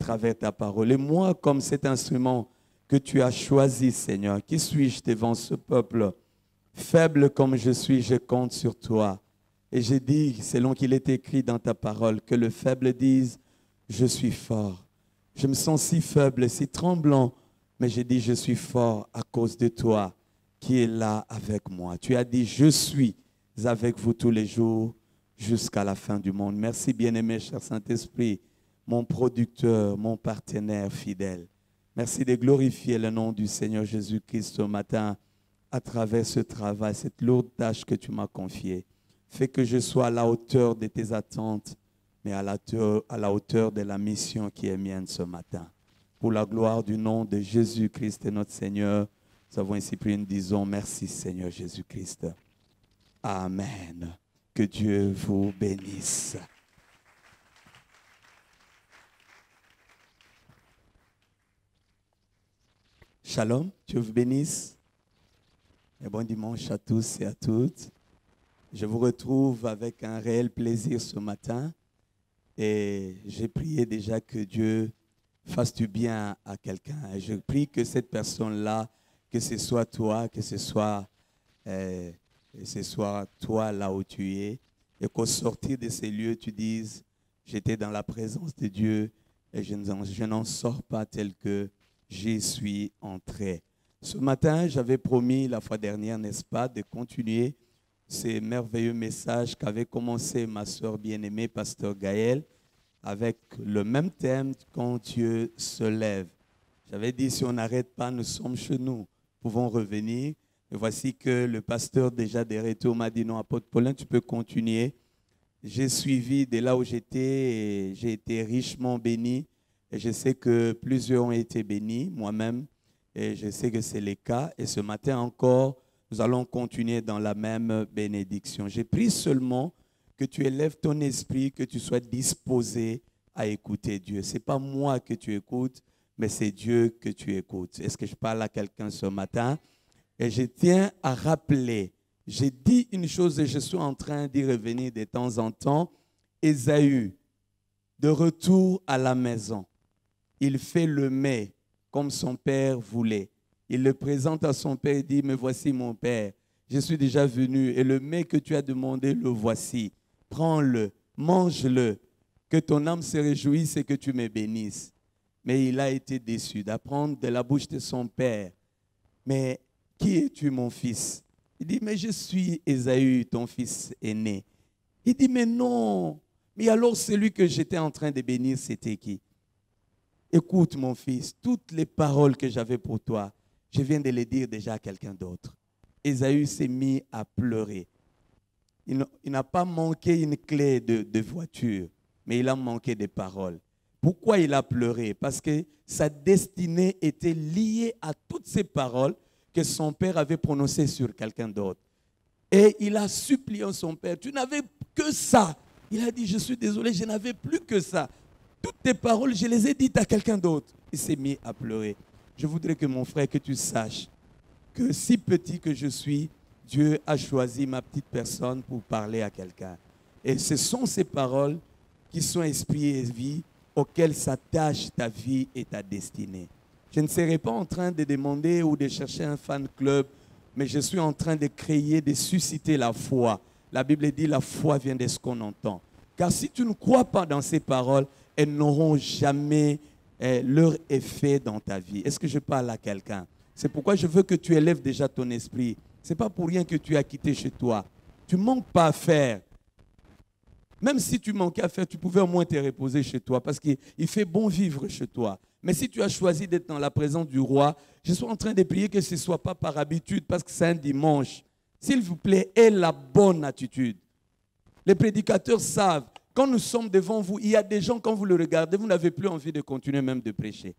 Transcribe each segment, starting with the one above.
travers ta parole. Et moi, comme cet instrument que tu as choisi, Seigneur, qui suis-je devant ce peuple? Faible comme je suis, je compte sur toi. Et j'ai dit, selon qu'il est écrit dans ta parole, que le faible dise, je suis fort. Je me sens si faible, si tremblant, mais j'ai dit, je suis fort à cause de toi qui es là avec moi. Tu as dit, je suis avec vous tous les jours jusqu'à la fin du monde. Merci, bien-aimé, cher Saint-Esprit, mon producteur, mon partenaire fidèle. Merci de glorifier le nom du Seigneur Jésus-Christ ce matin à travers ce travail, cette lourde tâche que tu m'as confiée. Fais que je sois à la hauteur de tes attentes, mais à la hauteur de la mission qui est mienne ce matin. Pour la gloire du nom de Jésus-Christ et notre Seigneur, nous avons ici prié, nous disons merci Seigneur Jésus-Christ. Amen. Que Dieu vous bénisse. Shalom, Dieu vous bénisse. Et bon dimanche à tous et à toutes. Je vous retrouve avec un réel plaisir ce matin. Et j'ai prié déjà que Dieu fasse du bien à quelqu'un. Et je prie que cette personne-là, que ce soit toi, que ce soit toi là où tu es, et qu'au sortir de ces lieux, tu dises, j'étais dans la présence de Dieu et je n'en sors pas tel que j'y suis entré. Ce matin, j'avais promis la fois dernière, n'est-ce pas, de continuer ces merveilleux messages qu'avait commencé ma sœur bien-aimée, pasteur Gaël, avec le même thème, quand Dieu se lève. J'avais dit, si on n'arrête pas, nous sommes chez nous, pouvons revenir. Et voici que le pasteur déjà des retours m'a dit, non, apôtre Paulin, tu peux continuer. J'ai suivi de là où j'étais et j'ai été richement béni. Et je sais que plusieurs ont été bénis, moi-même. Et je sais que c'est le cas. Et ce matin encore, nous allons continuer dans la même bénédiction. J'ai pris seulement que tu élèves ton esprit, que tu sois disposé à écouter Dieu. Ce n'est pas moi que tu écoutes, mais c'est Dieu que tu écoutes. Est-ce que je parle à quelqu'un ce matin? Et je tiens à rappeler, j'ai dit une chose et je suis en train d'y revenir de temps en temps. Ésaü, de retour à la maison, il fait le mets comme son père voulait. Il le présente à son père et dit, me voici mon père, je suis déjà venu et le mets que tu as demandé, le voici. Prends-le, mange-le, que ton âme se réjouisse et que tu me bénisses. Mais il a été déçu d'apprendre de la bouche de son père, mais qui es-tu, mon fils? Il dit, mais je suis Ésaü, ton fils aîné. Il dit, mais non. Mais alors, celui que j'étais en train de bénir, c'était qui? Écoute, mon fils, toutes les paroles que j'avais pour toi, je viens de les dire déjà à quelqu'un d'autre. Ésaü s'est mis à pleurer. Il n'a pas manqué une clé de voiture, mais il a manqué des paroles. Pourquoi il a pleuré? Parce que sa destinée était liée à toutes ces paroles que son père avait prononcé sur quelqu'un d'autre. Et il a supplié son père, tu n'avais que ça. Il a dit, je suis désolé, je n'avais plus que ça. Toutes tes paroles, je les ai dites à quelqu'un d'autre. Il s'est mis à pleurer. Je voudrais que mon frère, que tu saches que si petit que je suis, Dieu a choisi ma petite personne pour parler à quelqu'un. Et ce sont ces paroles qui sont esprit et vie auxquelles s'attache ta vie et ta destinée. Je ne serai pas en train de demander ou de chercher un fan club, mais je suis en train de créer, de susciter la foi. La Bible dit la foi vient de ce qu'on entend. Car si tu ne crois pas dans ces paroles, elles n'auront jamais leur effet dans ta vie. Est-ce que je parle à quelqu'un? C'est pourquoi je veux que tu élèves déjà ton esprit. Ce n'est pas pour rien que tu as quitté chez toi. Tu ne manques pas à faire. Même si tu manquais à faire, tu pouvais au moins te reposer chez toi parce qu'il fait bon vivre chez toi. Mais si tu as choisi d'être dans la présence du roi, je suis en train de prier que ce ne soit pas par habitude parce que c'est un dimanche. S'il vous plaît, aie la bonne attitude. Les prédicateurs savent, quand nous sommes devant vous, il y a des gens, quand vous le regardez, vous n'avez plus envie de continuer même de prêcher.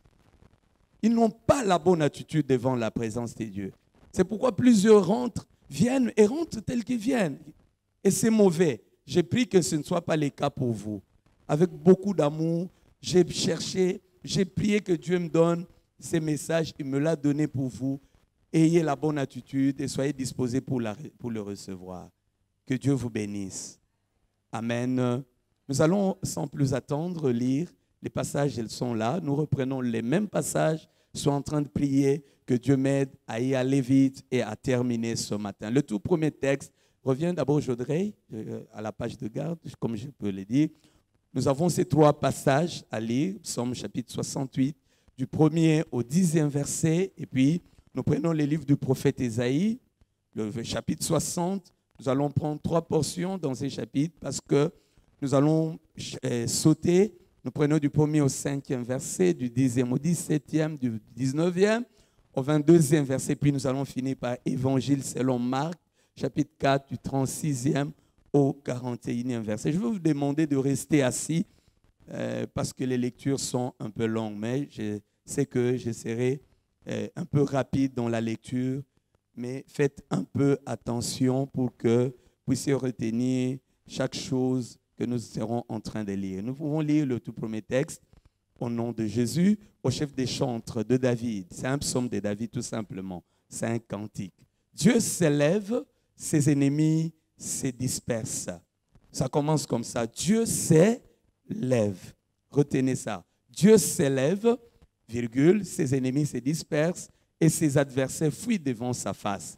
Ils n'ont pas la bonne attitude devant la présence de Dieu. C'est pourquoi plusieurs viennent et rentrent tels qu'ils viennent. Et c'est mauvais. J'ai prié que ce ne soit pas le cas pour vous. Avec beaucoup d'amour, j'ai cherché, j'ai prié que Dieu me donne ces messages. Il me l'a donné pour vous. Ayez la bonne attitude et soyez disposés pour le recevoir. Que Dieu vous bénisse. Amen. Nous allons sans plus attendre lire Les passages, ils sont là. Nous reprenons les mêmes passages. Sois en train de prier que Dieu m'aide à y aller vite et à terminer ce matin. Le tout premier texte revient d'abord, Jodrey, à la page de garde, comme je peux le dire. Nous avons ces 3 passages à lire. Psaume chapitre 68, du 1er au 10e verset. Et puis, nous prenons les livres du prophète Ésaïe, le chapitre 60. Nous allons prendre 3 portions dans ces chapitres parce que nous allons sauter. Nous prenons du 1er au 5e verset, du 10e au 17e, du 19e au 22e verset. Puis nous allons finir par Évangile selon Marc, chapitre 4, du 36e au 41e verset. Je vais vous demander de rester assis parce que les lectures sont un peu longues, mais je sais que je serai un peu rapide dans la lecture, mais faites un peu attention pour que vous puissiez retenir chaque chose que nous serons en train de lire. Nous pouvons lire le tout premier texte au nom de Jésus, au chef des chantres de David. C'est un psaume de David tout simplement, c'est un cantique. Dieu s'élève, ses ennemis se dispersent. Ça commence comme ça. Dieu s'élève. Retenez ça. Dieu s'élève, virgule, ses ennemis se dispersent et ses adversaires fuient devant sa face.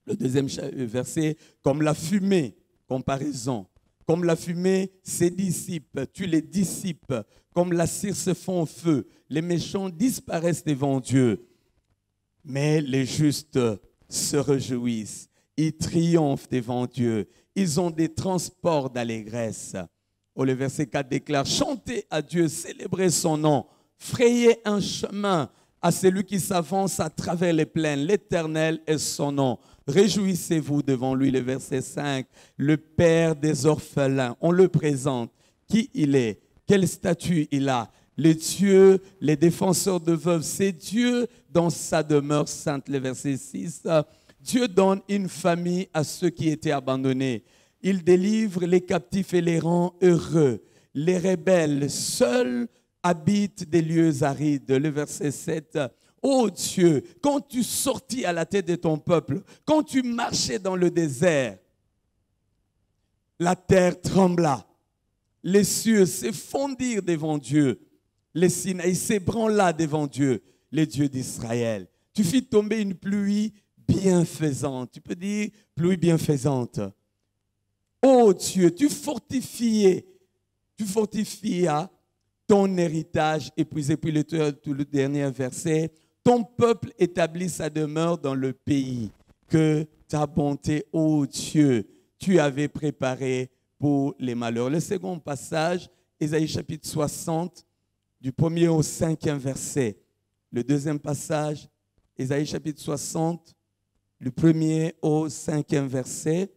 Le deuxième verset, comme la fumée, comparaison. Comme la fumée se dissipe, tu les dissipes. Comme la cire se fond au feu, les méchants disparaissent devant Dieu. Mais les justes se réjouissent. Ils triomphent devant Dieu. Ils ont des transports d'allégresse. Le verset 4 déclare, chantez à Dieu, célébrez son nom, frayez un chemin à celui qui s'avance à travers les plaines. L'Éternel est son nom. Réjouissez-vous devant lui. Le verset 5, le Père des orphelins, on le présente. Qui il est? Quel statut il a? Les dieux, les défenseurs de veuves, c'est Dieu dans sa demeure sainte. Le verset 6, Dieu donne une famille à ceux qui étaient abandonnés. Il délivre les captifs et les rend heureux. Les rebelles seuls habitent des lieux arides. Le verset 7, ô Dieu, quand tu sortis à la tête de ton peuple, quand tu marchais dans le désert, la terre trembla, les cieux s'effondirent devant Dieu, les Sinaï s'ébranla devant Dieu, les dieux d'Israël. Tu fis tomber une pluie bienfaisante. Tu peux dire pluie bienfaisante. Ô Dieu, tu fortifias ton héritage épuisé. Puis le dernier verset, ton peuple établit sa demeure dans le pays que ta bonté, ô Dieu, tu avais préparé pour les malheurs. Le second passage, Ésaïe chapitre 60, du 1er au 5e verset. Le deuxième passage, Ésaïe chapitre 60, du 1er au 5e verset.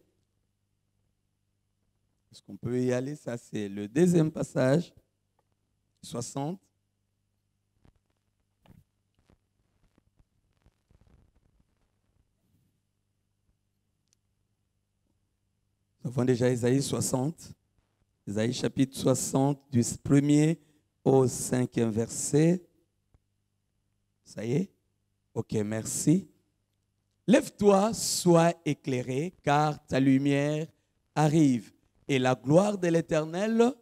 Est-ce qu'on peut y aller? Ça, c'est le deuxième passage, 60. Nous avons déjà Ésaïe 60. Ésaïe chapitre 60, du 1er au 5e verset. Ça y est? Ok, merci. Lève-toi, sois éclairé, car ta lumière arrive. Et la gloire de l'Éternel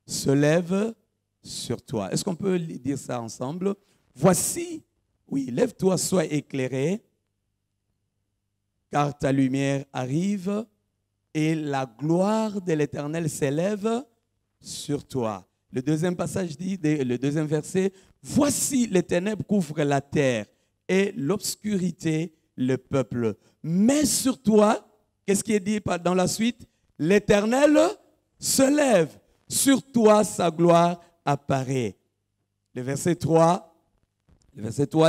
se lève sur toi. Est-ce qu'on peut dire ça ensemble? Voici, oui, lève-toi, sois éclairé, car ta lumière arrive et la gloire de l'Éternel s'élève sur toi. Le deuxième passage dit, le deuxième verset, voici les ténèbres couvrent la terre et l'obscurité le peuple. Mais sur toi, qu'est-ce qui est dit dans la suite? L'Éternel se lève, sur toi sa gloire apparaît. Le verset 3,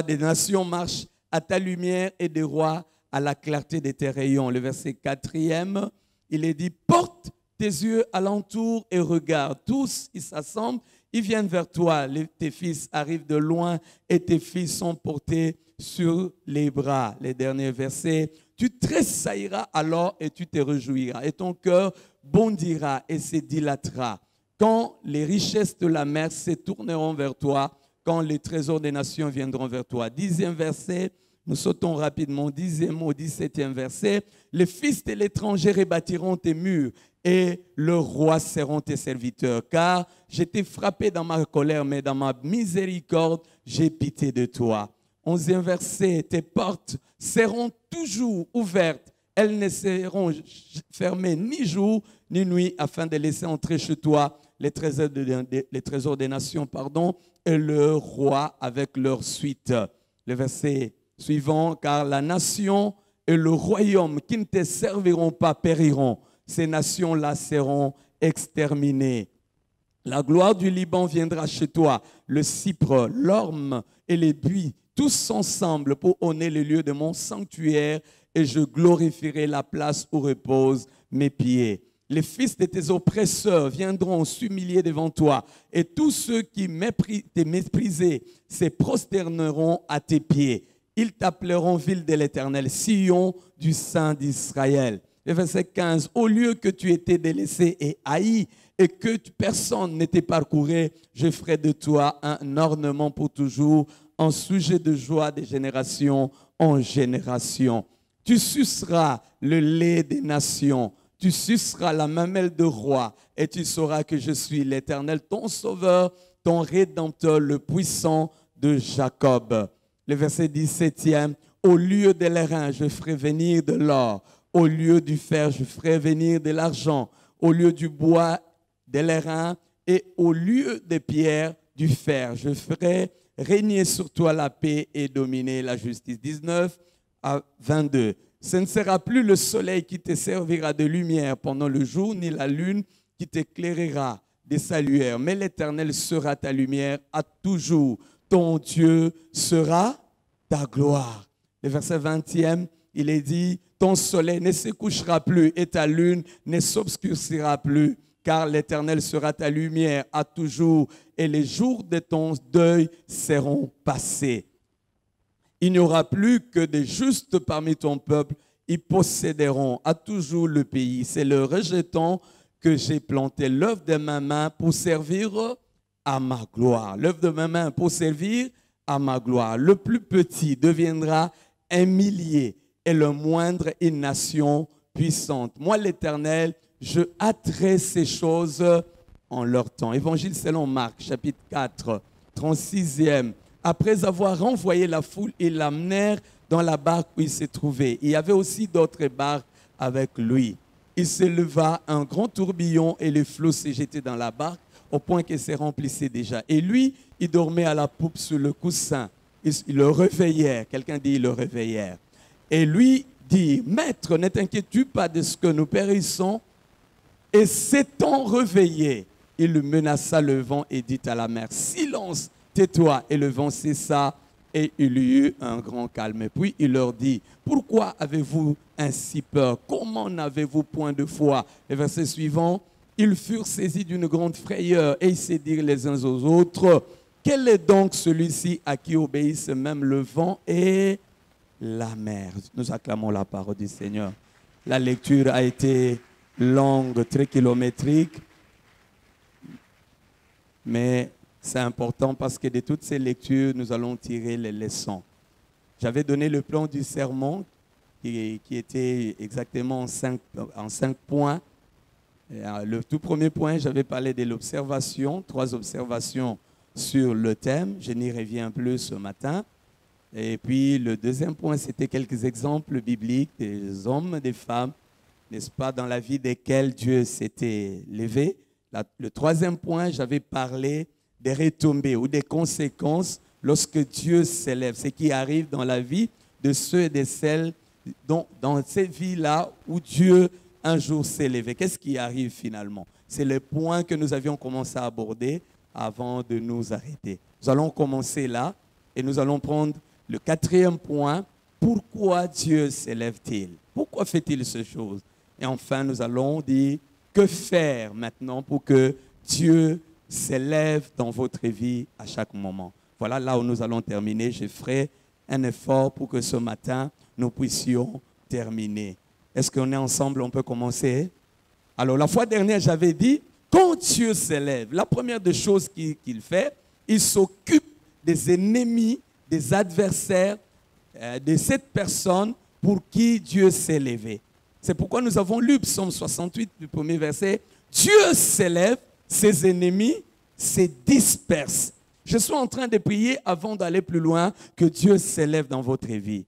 des nations marchent à ta lumière et des rois à la clarté de tes rayons. Le verset 4e, il est dit, porte tes yeux alentour et regarde. Tous, ils s'assemblent, ils viennent vers toi. Tes fils arrivent de loin et tes filles sont portés sur les bras. Les derniers versets, tu tressailleras alors et tu te réjouiras. Et ton cœur bondira et se dilatera. Quand les richesses de la mer se tourneront vers toi, quand les trésors des nations viendront vers toi. 10e verset, nous sautons rapidement, 10e au 17e verset. Les fils de l'étranger rebâtiront tes murs et le roi seront tes serviteurs. Car j'étais frappé dans ma colère, mais dans ma miséricorde, j'ai pitié de toi. 11e verset, tes portes seront toujours ouvertes. Elles ne seront fermées ni jour ni nuit afin de laisser entrer chez toi les trésors des nations, et le roi avec leur suite. Le verset suivant, car la nation et le royaume qui ne te serviront pas périront. Ces nations-là seront exterminées. La gloire du Liban viendra chez toi, le cypre, l'orme et les buis, tous ensemble pour honner le lieu de mon sanctuaire, et je glorifierai la place où reposent mes pieds. Les fils de tes oppresseurs viendront s'humilier devant toi, et tous ceux qui te méprisaient se prosterneront à tes pieds. Ils t'appelleront ville de l'Éternel, Sion du Saint d'Israël. Le verset 15, au lieu que tu étais délaissé et haï, et que personne ne t'ait parcouru, je ferai de toi un ornement pour toujours, un sujet de joie de génération en génération. Tu suceras le lait des nations, tu suceras la mamelle de roi, et tu sauras que je suis l'Éternel, ton sauveur, ton rédempteur, le puissant de Jacob. Le verset 17e, au lieu de l'airain, je ferai venir de l'or, au lieu du fer, je ferai venir de l'argent, au lieu du bois, de l'airain, et au lieu des pierres, du fer. Je ferai régner sur toi la paix et dominer la justice. 19 à 22. Ce ne sera plus le soleil qui te servira de lumière pendant le jour, ni la lune qui t'éclairera des sa lumière, mais l'Éternel sera ta lumière à toujours. Ton Dieu sera ta gloire. Le verset 20e, il est dit, ton soleil ne se couchera plus et ta lune ne s'obscurcira plus, car l'Éternel sera ta lumière à toujours et les jours de ton deuil seront passés. Il n'y aura plus que des justes parmi ton peuple, ils posséderont à toujours le pays. C'est le rejeton que j'ai planté, l'œuvre de ma main pour servir à ma gloire. L'œuvre de ma main pour servir à ma gloire. Le plus petit deviendra un millier et le moindre une nation puissante. Moi, l'Éternel, je hâterai ces choses en leur temps. Évangile selon Marc, chapitre 4, 36e. Après avoir renvoyé la foule, ils l'amenèrent dans la barque où il se trouvait. Il y avait aussi d'autres barques avec lui. Il se leva un grand tourbillon et les flots se jetaient dans la barque au point qu'elle se remplissait déjà. Et lui, il dormait à la poupe sur le coussin. Ils le réveillèrent. Quelqu'un dit, ils le réveillèrent. Et lui dit, Maître, ne t'inquiètes-tu pas de ce que nous périssons? Et s'étant réveillé, il menaça le vent et dit à la mer, silence, tais-toi. Et le vent cessa et il y eut un grand calme. Et puis il leur dit, pourquoi avez-vous ainsi peur? Comment n'avez-vous point de foi? Le verset suivant, ils furent saisis d'une grande frayeur et ils se dirent les uns aux autres, quel est donc celui-ci à qui obéissent même le vent et la mer? Nous acclamons la parole du Seigneur. La lecture a été longue, très kilométrique, mais c'est important parce que de toutes ces lectures, nous allons tirer les leçons. J'avais donné le plan du sermon qui était exactement en 5 points. Le tout premier point, j'avais parlé de l'observation, 3 observations sur le thème. Je n'y reviens plus ce matin. Et puis le deuxième point, c'était quelques exemples bibliques des hommes, des femmes, n'est-ce pas, dans la vie desquels Dieu s'était levé. Le troisième point, j'avais parlé des retombées ou des conséquences lorsque Dieu s'élève, ce qui arrive dans la vie de ceux et de celles dans cette vie-là où Dieu un jour s'est élevé. Qu'est-ce qui arrive finalement? C'est le point que nous avions commencé à aborder avant de nous arrêter. Nous allons commencer là et nous allons prendre le 4e point. Pourquoi Dieu s'élève-t-il? Pourquoi fait-il ces choses? Et enfin, nous allons dire que faire maintenant pour que Dieu s'élève dans votre vie à chaque moment. Voilà là où nous allons terminer. Je ferai un effort pour que ce matin, nous puissions terminer. Est-ce qu'on est ensemble? On peut commencer? Alors, la fois dernière, j'avais dit, quand Dieu s'élève, la première des choses qu'il fait, il s'occupe des ennemis, des adversaires, de cette personne pour qui Dieu s'est élevé. C'est pourquoi nous avons lu Psaume 68, du premier verset. Dieu s'élève, ses ennemis se dispersent. Je suis en train de prier avant d'aller plus loin que Dieu s'élève dans votre vie.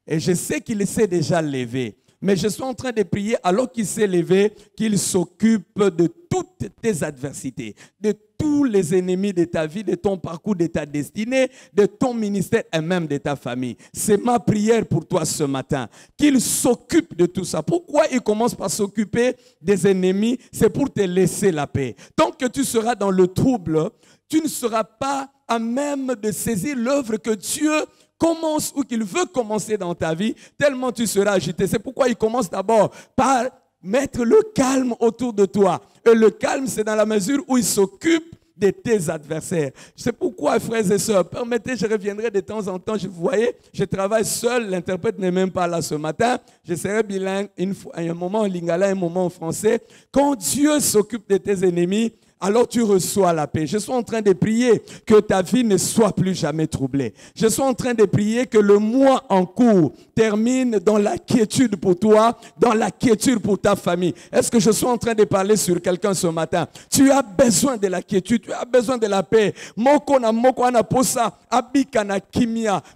Et je sais qu'il s'est déjà levé. Mais je suis en train de prier alors qu'il s'est levé, qu'il s'occupe de toutes tes adversités, de tous les ennemis de ta vie, de ton parcours, de ta destinée, de ton ministère et même de ta famille. C'est ma prière pour toi ce matin, qu'il s'occupe de tout ça. Pourquoi il commence par s'occuper des ennemis? C'est pour te laisser la paix. Tant que tu seras dans le trouble, tu ne seras pas à même de saisir l'œuvre que Dieu commence ou qu'il veut commencer dans ta vie, tellement tu seras agité. C'est pourquoi il commence d'abord par mettre le calme autour de toi. Et le calme, c'est dans la mesure où il s'occupe de tes adversaires. C'est pourquoi, frères et sœurs, permettez, je reviendrai de temps en temps. Vous voyez, je travaille seul, l'interprète n'est même pas là ce matin. Je serai bilingue, un moment en lingala, un moment en français. Quand Dieu s'occupe de tes ennemis, alors tu reçois la paix. Je suis en train de prier que ta vie ne soit plus jamais troublée. Je suis en train de prier que le mois en cours termine dans la quiétude pour toi, dans la quiétude pour ta famille. Est-ce que je suis en train de parler sur quelqu'un ce matin? Tu as besoin de la quiétude, tu as besoin de la paix.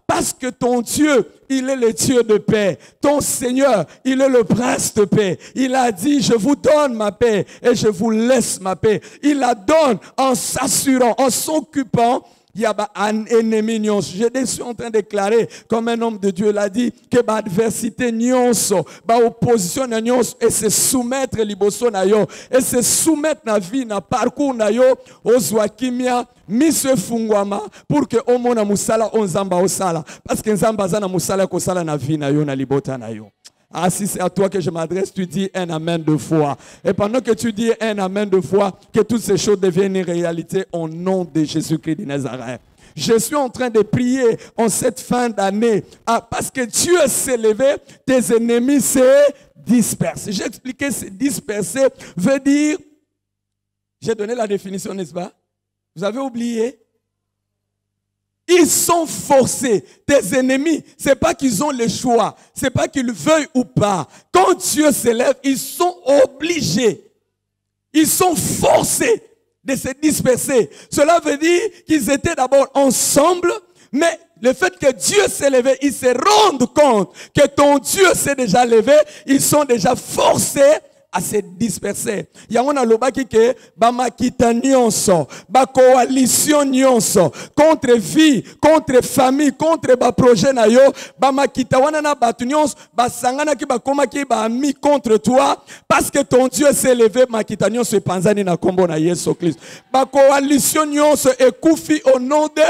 Parce que ton Dieu, il est le Dieu de paix. Ton Seigneur, il est le prince de paix. Il a dit, je vous donne ma paix et je vous laisse ma paix. Il la donne en s'assurant, en s'occupant. Il y a un ennemi nyonso. Je suis en train de déclarer, comme un homme de Dieu l'a dit, que l'adversité nyonso, l'opposition nyonso, et se soumettre liboso na yo, et se soumettre na vie, na parcours na yo, ozwa kimia, mise fungwama, pour que omona musala onzamba osala. Parce que nzamba zana musala kosala na vie na yo, na libota na yo. Ah, si c'est à toi que je m'adresse, tu dis un amen de foi. Et pendant que tu dis un amen de foi, que toutes ces choses deviennent une réalité au nom de Jésus-Christ de Nazareth. Je suis en train de prier en cette fin d'année. Parce que Dieu s'est levé, tes ennemis se dispersent. J'ai expliqué, se disperser veut dire, j'ai donné la définition, n'est-ce pas? Vous avez oublié? Ils sont forcés. Tes ennemis, ce n'est pas qu'ils ont le choix. Ce n'est pas qu'ils veuillent ou pas. Quand Dieu s'élève, ils sont obligés. Ils sont forcés de se disperser. Cela veut dire qu'ils étaient d'abord ensemble, mais le fait que Dieu s'est levé, ils se rendent compte que ton Dieu s'est déjà levé, ils sont déjà forcés à se disperser. Yangona lobaki ke ba makita nyonso, ba coalition nyonso, contre vie, contre famille, contre ba projet na yo, ba makita wana na batu nyonso, ba sangana ki ba koma ki ba ami contre toi, parce que ton Dieu s'est levé, makita nyonso epanzani na kombo na Yesu Christ. Ba coalition nyonso ekufi au nom de...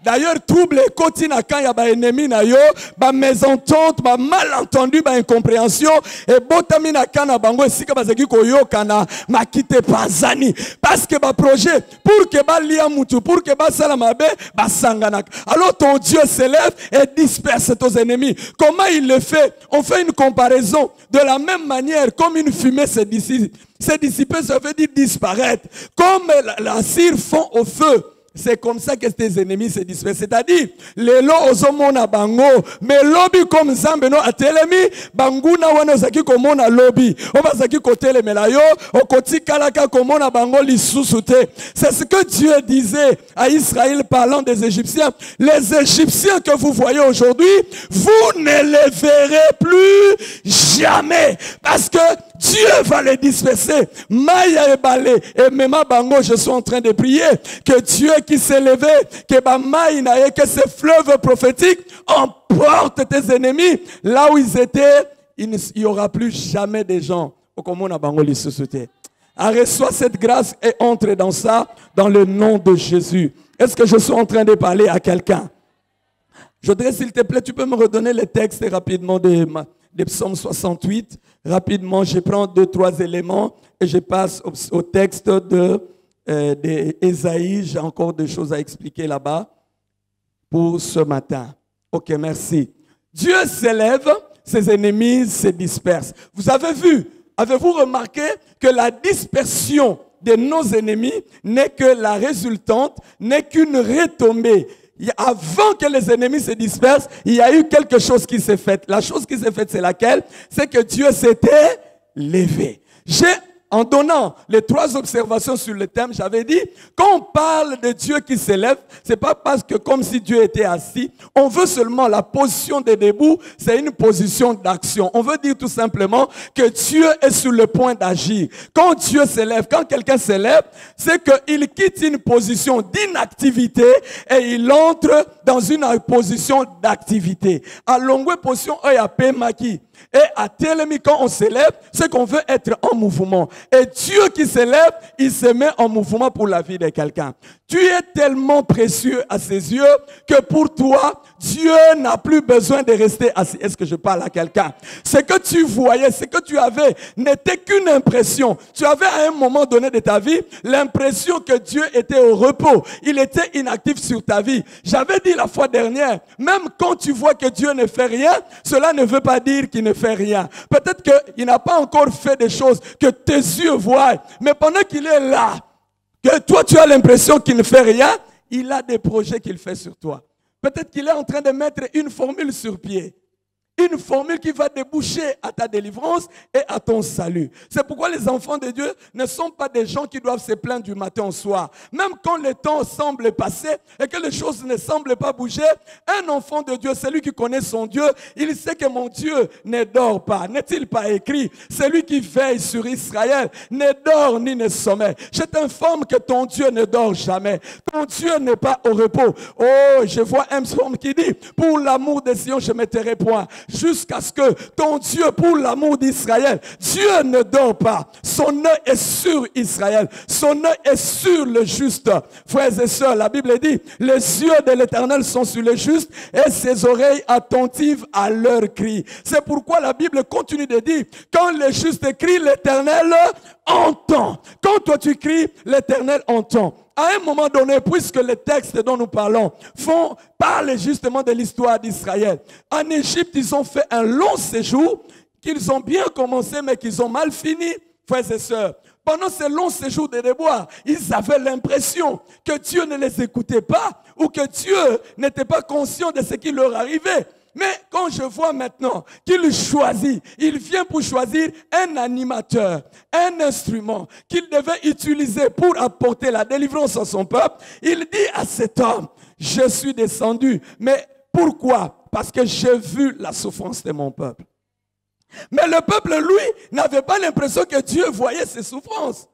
D'ailleurs, trouble et kotina quand il y a des ennemis na yo, ba mésentente, ba malentendu, ba incompréhension, et botamina kana bango esika bazaki koyo kana makite panzani. Parce que ba projet, pour que ba lia mutu, pour que ba salamabe, ba sanganak. Alors ton Dieu s'élève et disperse tes ennemis. Comment il le fait? On fait une comparaison. De la même manière, comme une fumée se dissipe, ça veut dire disparaître. Comme la cire fond au feu. C'est comme ça que tes ennemis se dispersent. C'est-à-dire, les lots ozomona bango, mais lobby comme Zambeno a telemi, banguna wana ozaki komona lobby. Obazaki kotele melayo, okoti kalaka komona bango lisusute. C'est ce que Dieu disait à Israël parlant des Égyptiens. Les Égyptiens que vous voyez aujourd'hui, vous ne les verrez plus jamais. Parce que Dieu va les disperser. Maya et balé. Et même bango, je suis en train de prier que Dieu qui s'est levé, que ces fleuves prophétiques emportent tes ennemis là où ils étaient. Il n'y aura plus jamais de gens. Reçois cette grâce et entre dans ça dans le nom de Jésus. Est-ce que je suis en train de parler à quelqu'un? Je voudrais, s'il te plaît, tu peux me redonner les textes rapidement de Psaume 68. Rapidement, je prends 2-3 éléments et je passe au texte d'Ésaïe. J'ai encore des choses à expliquer là-bas pour ce matin. Ok, merci. Dieu s'élève, ses ennemis se dispersent. Vous avez vu, avez-vous remarqué que la dispersion de nos ennemis n'est que la résultante, n'est qu'une retombée avant que les ennemis se dispersent, il y a eu quelque chose qui s'est fait. La chose qui s'est faite, c'est laquelle? C'est que Dieu s'était levé. En donnant les 3 observations sur le thème, j'avais dit, quand on parle de Dieu qui s'élève, c'est pas parce que comme si Dieu était assis, on veut seulement la position de debout, c'est une position d'action. On veut dire tout simplement que Dieu est sur le point d'agir. Quand Dieu s'élève, quand quelqu'un s'élève, c'est qu'il quitte une position d'inactivité et il entre dans une position d'activité. À longue position, il y a Pemaki. Et à Télémi, quand on s'élève, c'est qu'on veut être en mouvement. Et Dieu qui s'élève, il se met en mouvement pour la vie de quelqu'un. Tu es tellement précieux à ses yeux que pour toi, Dieu n'a plus besoin de rester assis. Est-ce que je parle à quelqu'un? Ce que tu voyais, ce que tu avais n'était qu'une impression. Tu avais à un moment donné de ta vie l'impression que Dieu était au repos. Il était inactif sur ta vie. J'avais dit la fois dernière, même quand tu vois que Dieu ne fait rien, cela ne veut pas dire qu'il ne fait rien. Peut-être qu'il n'a pas encore fait des choses que tes yeux voient, mais pendant qu'il est là, que toi tu as l'impression qu'il ne fait rien, il a des projets qu'il fait sur toi. Peut-être qu'il est en train de mettre une formule sur pied. Une formule qui va déboucher à ta délivrance et à ton salut. C'est pourquoi les enfants de Dieu ne sont pas des gens qui doivent se plaindre du matin au soir. Même quand le temps semble passer et que les choses ne semblent pas bouger, un enfant de Dieu, celui qui connaît son Dieu, il sait que mon Dieu ne dort pas. N'est-il pas écrit? Celui qui veille sur Israël ne dort ni ne sommeille. Je t'informe que ton Dieu ne dort jamais. Ton Dieu n'est pas au repos. Oh, je vois un psaume qui dit, pour l'amour de Sion, je me tairai point. Jusqu'à ce que ton Dieu, pour l'amour d'Israël, Dieu ne dort pas. Son œil est sur Israël. Son œil est sur le juste. Frères et sœurs, la Bible dit, les yeux de l'Éternel sont sur le juste et ses oreilles attentives à leurs cris. C'est pourquoi la Bible continue de dire, quand le juste crie, l'Éternel entend. Quand toi tu cries, l'Éternel entend. À un moment donné, puisque les textes dont nous parlons parlent justement de l'histoire d'Israël. En Égypte, ils ont fait un long séjour qu'ils ont bien commencé, mais qu'ils ont mal fini, frères et sœurs. Pendant ce long séjour de déboires, ils avaient l'impression que Dieu ne les écoutait pas ou que Dieu n'était pas conscient de ce qui leur arrivait. Mais quand je vois maintenant qu'il choisit, il vient pour choisir un animateur, un instrument qu'il devait utiliser pour apporter la délivrance à son peuple, il dit à cet homme, je suis descendu. Mais pourquoi? Parce que j'ai vu la souffrance de mon peuple. Mais le peuple, lui, n'avait pas l'impression que Dieu voyait ses souffrances.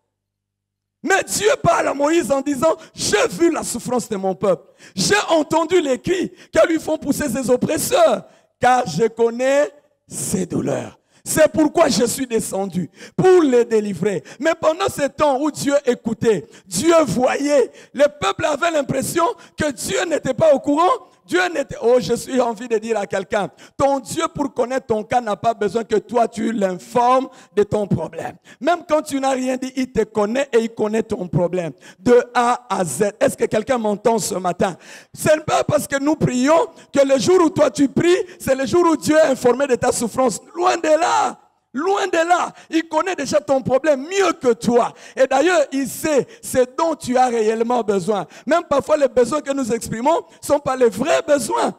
Mais Dieu parle à Moïse en disant, j'ai vu la souffrance de mon peuple. J'ai entendu les cris qui lui font pousser ses oppresseurs, car je connais ses douleurs. C'est pourquoi je suis descendu, pour les délivrer. Mais pendant ce temps où Dieu écoutait, Dieu voyait, le peuple avait l'impression que Dieu n'était pas au courant. Dieu n'était... Oh, je suis envie de dire à quelqu'un, ton Dieu pour connaître ton cas n'a pas besoin que toi tu l'informes de ton problème. Même quand tu n'as rien dit, il te connaît et il connaît ton problème. De A à Z. Est-ce que quelqu'un m'entend ce matin? Ce n'est pas parce que nous prions que le jour où toi tu pries, c'est le jour où Dieu est informé de ta souffrance. Loin de là. Loin de là, il connaît déjà ton problème mieux que toi. Et d'ailleurs, il sait ce dont tu as réellement besoin. Même parfois, les besoins que nous exprimons ne sont pas les vrais besoins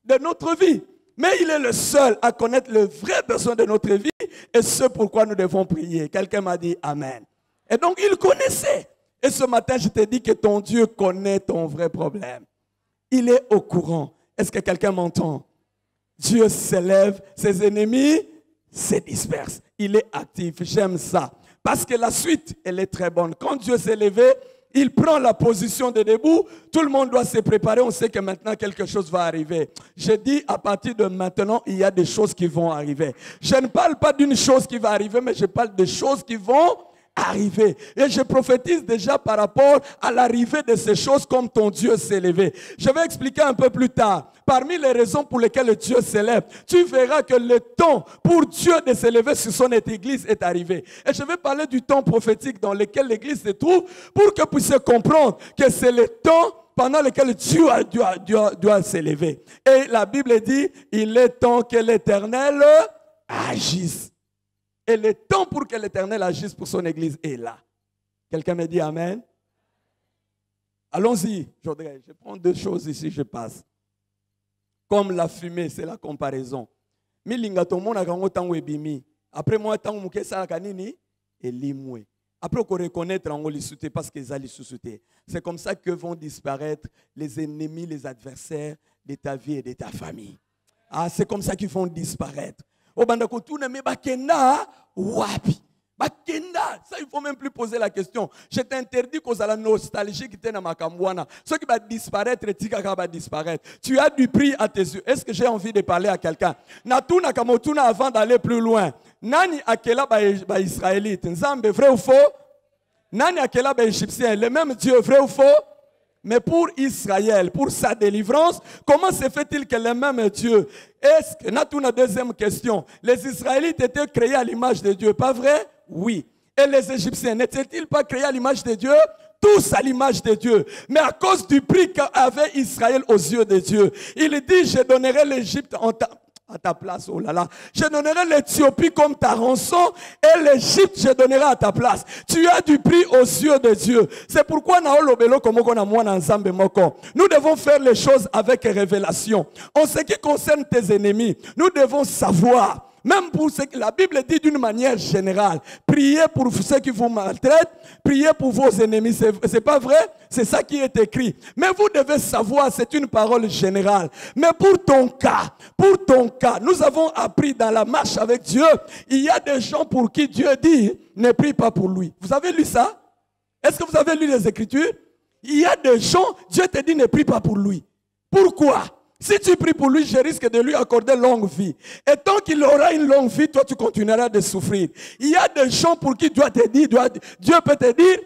de notre vie. Mais il est le seul à connaître le vrai besoin de notre vie et ce pourquoi nous devons prier. Quelqu'un m'a dit Amen. Et donc, il connaissait. Et ce matin, je te dis que ton Dieu connaît ton vrai problème. Il est au courant. Est-ce que quelqu'un m'entend? Dieu s'élève, ses ennemis se disperse. Il est actif. J'aime ça. Parce que la suite, elle est très bonne. Quand Dieu s'est levé, il prend la position de debout. Tout le monde doit se préparer. On sait que maintenant, quelque chose va arriver. Je dis, à partir de maintenant, il y a des choses qui vont arriver. Je ne parle pas d'une chose qui va arriver, mais je parle de choses qui vont arriver. Et je prophétise déjà par rapport à l'arrivée de ces choses comme ton Dieu s'est levé. Je vais expliquer un peu plus tard. Parmi les raisons pour lesquelles Dieu s'élève, tu verras que le temps pour Dieu de s'élever sur son église est arrivé. Et je vais parler du temps prophétique dans lequel l'église se trouve pour que vous puissiez comprendre que c'est le temps pendant lequel Dieu doit s'élever. Et la Bible dit, il est temps que l'Éternel agisse. Et le temps pour que l'Éternel agisse pour son église est là. Quelqu'un me dit Amen? Allons-y, Jodré. Je prends 2 choses ici, je passe. Comme la fumée, c'est la comparaison. Après moi, après, on reconnaître en lisouté parce qu'ils allaient sous-souter. C'est comme ça que vont disparaître les ennemis, les adversaires de ta vie et de ta famille. Ah, c'est comme ça qu'ils vont disparaître. Ça, il ne faut même plus poser la question. Je t'interdis qu'on a la nostalgie qui était dans ma cambouana. Ce qui va disparaître, va disparaître. Tu as du prix à tes yeux. Est-ce que j'ai envie de parler à quelqu'un? Natuna kamotuna avant d'aller plus loin. Nani akela ba israélite. Nzambe vrai ou faux? Nani akela ba égyptien. Le même Dieu vrai ou faux? Mais pour Israël, pour sa délivrance, comment se fait-il que le même Dieu? Est-ce que, Natuna, deuxième question, les Israélites étaient créés à l'image de Dieu, pas vrai? Oui. Et les Égyptiens n'étaient-ils pas créés à l'image de Dieu? Tous à l'image de Dieu. Mais à cause du prix qu'avait Israël aux yeux de Dieu, il dit, je donnerai l'Égypte à ta place, oh là là. Je donnerai l'Éthiopie comme ta rançon et l'Égypte, je donnerai à ta place. Tu as du prix aux yeux de Dieu. C'est pourquoi nous devons faire les choses avec révélation. En ce qui concerne tes ennemis, nous devons savoir. Même pour ce que la Bible dit d'une manière générale, priez pour ceux qui vous maltraitent, priez pour vos ennemis. C'est pas vrai? C'est ça qui est écrit. Mais vous devez savoir, c'est une parole générale. Mais pour ton cas, nous avons appris dans la marche avec Dieu, il y a des gens pour qui Dieu dit, ne prie pas pour lui. Vous avez lu ça? Est-ce que vous avez lu les Écritures? Il y a des gens, Dieu te dit, ne prie pas pour lui. Pourquoi? Si tu pries pour lui, je risque de lui accorder longue vie. Et tant qu'il aura une longue vie, toi, tu continueras de souffrir. Il y a des gens pour qui Dieu peut te dire,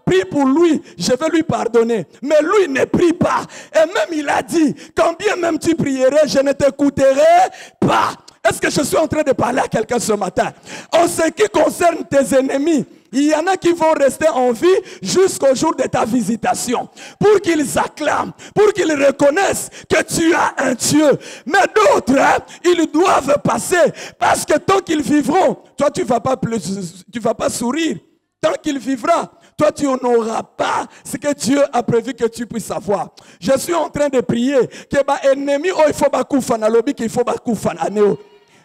prie pour lui, je vais lui pardonner. Mais lui ne prie pas. Et même il a dit, quand bien même tu prierais, je ne t'écouterai pas. Est-ce que je suis en train de parler à quelqu'un ce matin? En ce qui concerne tes ennemis, il y en a qui vont rester en vie jusqu'au jour de ta visitation. Pour qu'ils acclament, pour qu'ils reconnaissent que tu as un Dieu. Mais d'autres, ils doivent passer. Parce que tant qu'ils vivront, toi tu vas pas sourire. Tant qu'il vivra, toi tu n'auras pas ce que Dieu a prévu que tu puisses avoir. Je suis en train de prier que ennemi il faut bakufa na lobi qu'il faut bakufa na neo.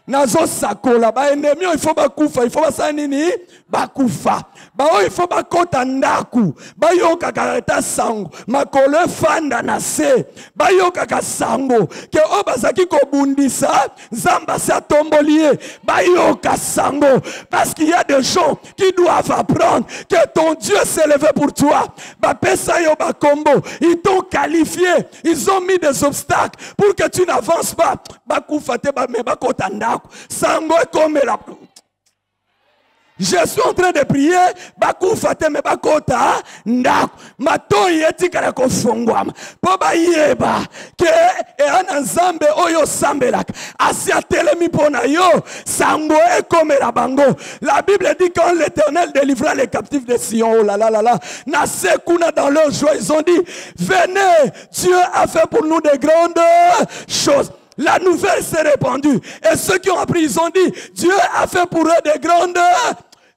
Nazo sakola ba ennemi il faut bakufa, il faut basa nini bakufa. Ba il faut bakota ndaku. Ba yoka kareta sango, makolo fanda na se. Ba yoka ka sango ke obazaki ko bundisa, zamba sa tombolie. Ba yoka sango parce qu'il y a des gens qui doivent apprendre que ton Dieu s'est levé pour toi. Ba pesa yo ba kombo, ils t'ont qualifié, ils ont mis des obstacles pour que tu n'avances pas. Bakufa te ba me bakota ndaku. Sango comme la. Je suis en train de prier. Baku fateme bakota ndaku. Matoi etikala kofungwama. Poba yeba ke anazambe oyo sambelaka. Asia telemi pona yo. Sango e comme la bango. La Bible dit quand l'Éternel délivra les captifs de Sion. Oh là là là là. Nasekuna dans leur joie ils ont dit venez, Dieu a fait pour nous de grandes choses. La nouvelle s'est répandue. Et ceux qui ont appris, ils ont dit, Dieu a fait pour eux des grandes.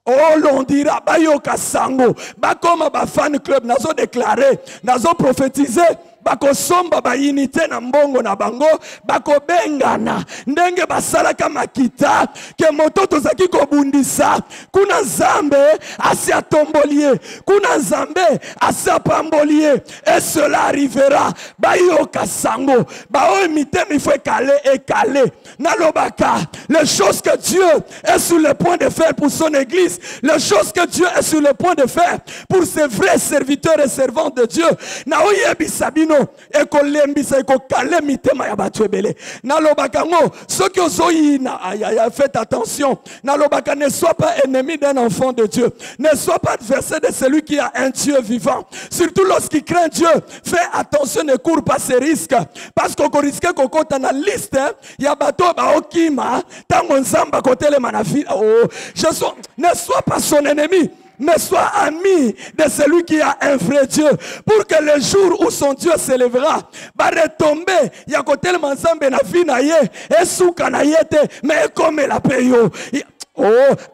Oh, l'on dira, Bayoka Sango, Bakoma ba fan club, nazo déclaré, nazo prophétisé. Bako somba ba unité na mbongo na bango bako bengana ndenge basala kama kita ke mototo zaki ko bundisa kuna zambe asia tombolie kuna zambe asia pambolie et cela arrivera bayoka sango bao imité il faut caler nalobaka les choses que Dieu est sur le point de faire pour son église, les choses que Dieu est sur le point de faire pour ses vrais serviteurs et servantes de Dieu na oyebi sabino eko lembisa eko kale mitema ya batu ebele nalobaka ngo soki ozoyi na faites attention nalobaka ne sois pas ennemi d'un enfant de Dieu, ne sois pas adversaire de celui qui a un Dieu vivant, surtout lorsqu'il craint Dieu. Fais attention, ne cours pas ces risques parce qu'on risque qu'on ta na liste ya bato ba okima tango nzamba kotele manafi. Oh, ne sois pas son ennemi, mais sois ami de celui qui a un vrai Dieu, pour que le jour où son Dieu s'élèvera, va retomber, il y a côté le mansambe na vie na ye, et souka na yete, mais comme la payo. Oh,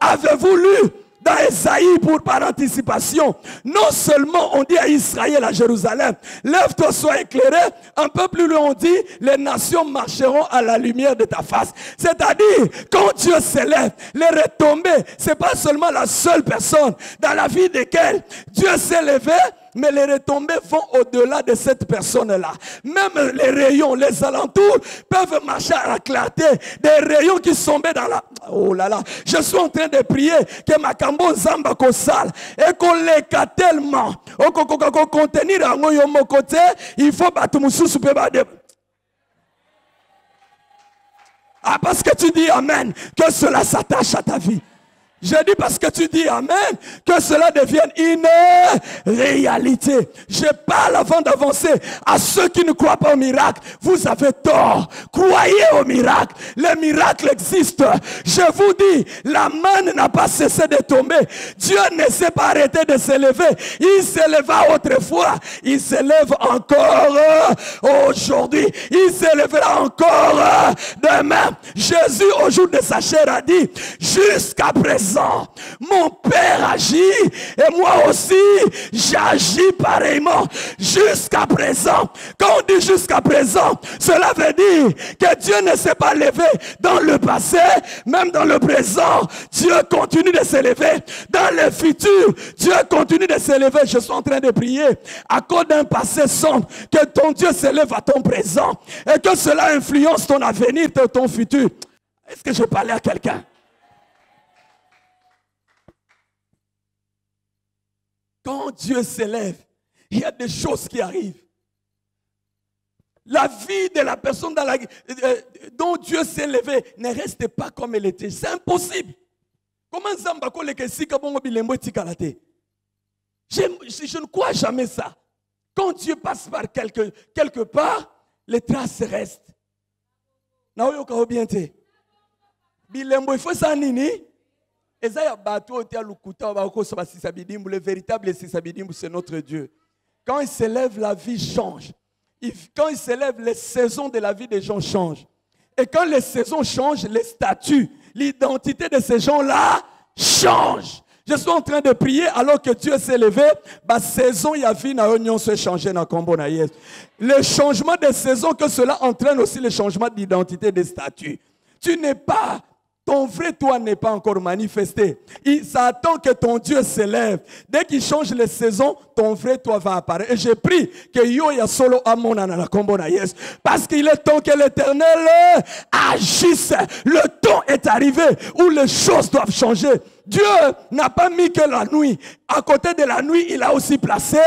avez-vous lu Dans Ésaïe, par anticipation, non seulement on dit à Israël, à Jérusalem, lève-toi, sois éclairé. Un peu plus loin, on dit, les nations marcheront à la lumière de ta face. C'est-à-dire, quand Dieu s'élève, les retombées, c'est pas seulement la seule personne dans la vie de laquelle Dieu s'est levé, mais les retombées vont au-delà de cette personne-là. Même les rayons, les alentours peuvent marcher à la clarté. Des rayons qui sont dans la... Oh là là, je suis en train de prier que ma cambo zamba kosal et qu'on les tellement. Qu'on contenir à mon côté, il faut battre mon sous parce que tu dis amen, que cela s'attache à ta vie. Je dis parce que tu dis amen, que cela devienne une réalité. Je parle avant d'avancer à ceux qui ne croient pas au miracle. Vous avez tort. Croyez au miracle. Les miracles existent. Je vous dis, la manne n'a pas cessé de tomber. Dieu ne s'est pas arrêté de s'élever. Il s'éleva autrefois. Il s'élève encore aujourd'hui. Il s'élèvera encore demain. Jésus, au jour de sa chair, a dit, jusqu'à présent, mon Père agit et moi aussi j'agis pareillement jusqu'à présent. Quand on dit jusqu'à présent, cela veut dire que Dieu ne s'est pas levé dans le passé, même dans le présent, Dieu continue de s'élever. Dans le futur, Dieu continue de s'élever. Je suis en train de prier à cause d'un passé sombre, que ton Dieu s'élève à ton présent et que cela influence ton avenir, ton futur. Est-ce que je parlais à quelqu'un? Quand Dieu s'élève, il y a des choses qui arrivent. La vie de la personne dont Dieu s'est élevé ne reste pas comme elle était. C'est impossible. Comment Zambako le kesika bongo bilembo tikalate? Je ne crois jamais ça. Quand Dieu passe par quelque part, les traces restent. Naoyoka obiente. Bilembo il faut ça nini? Le véritable Sisabidimbu, c'est notre Dieu. Quand il s'élève, la vie change. Quand il s'élève, les saisons de la vie des gens changent. Et quand les saisons changent, les statuts, l'identité de ces gens-là change. Je suis en train de prier alors que Dieu s'est levé. La saison, il y a vie, na se changer dans combo na yes. Le changement de saison, que cela entraîne aussi le changement d'identité des statuts. Tu n'es pas... Ton vrai toi n'est pas encore manifesté. Ça attend que ton Dieu s'élève. Dès qu'il change les saisons, ton vrai toi va apparaître. Et j'ai pris que yo ya solo amona na kombo na yes. Parce qu'il est temps que l'Éternel agisse. Le temps est arrivé où les choses doivent changer. Dieu n'a pas mis que la nuit. À côté de la nuit, il a aussi placé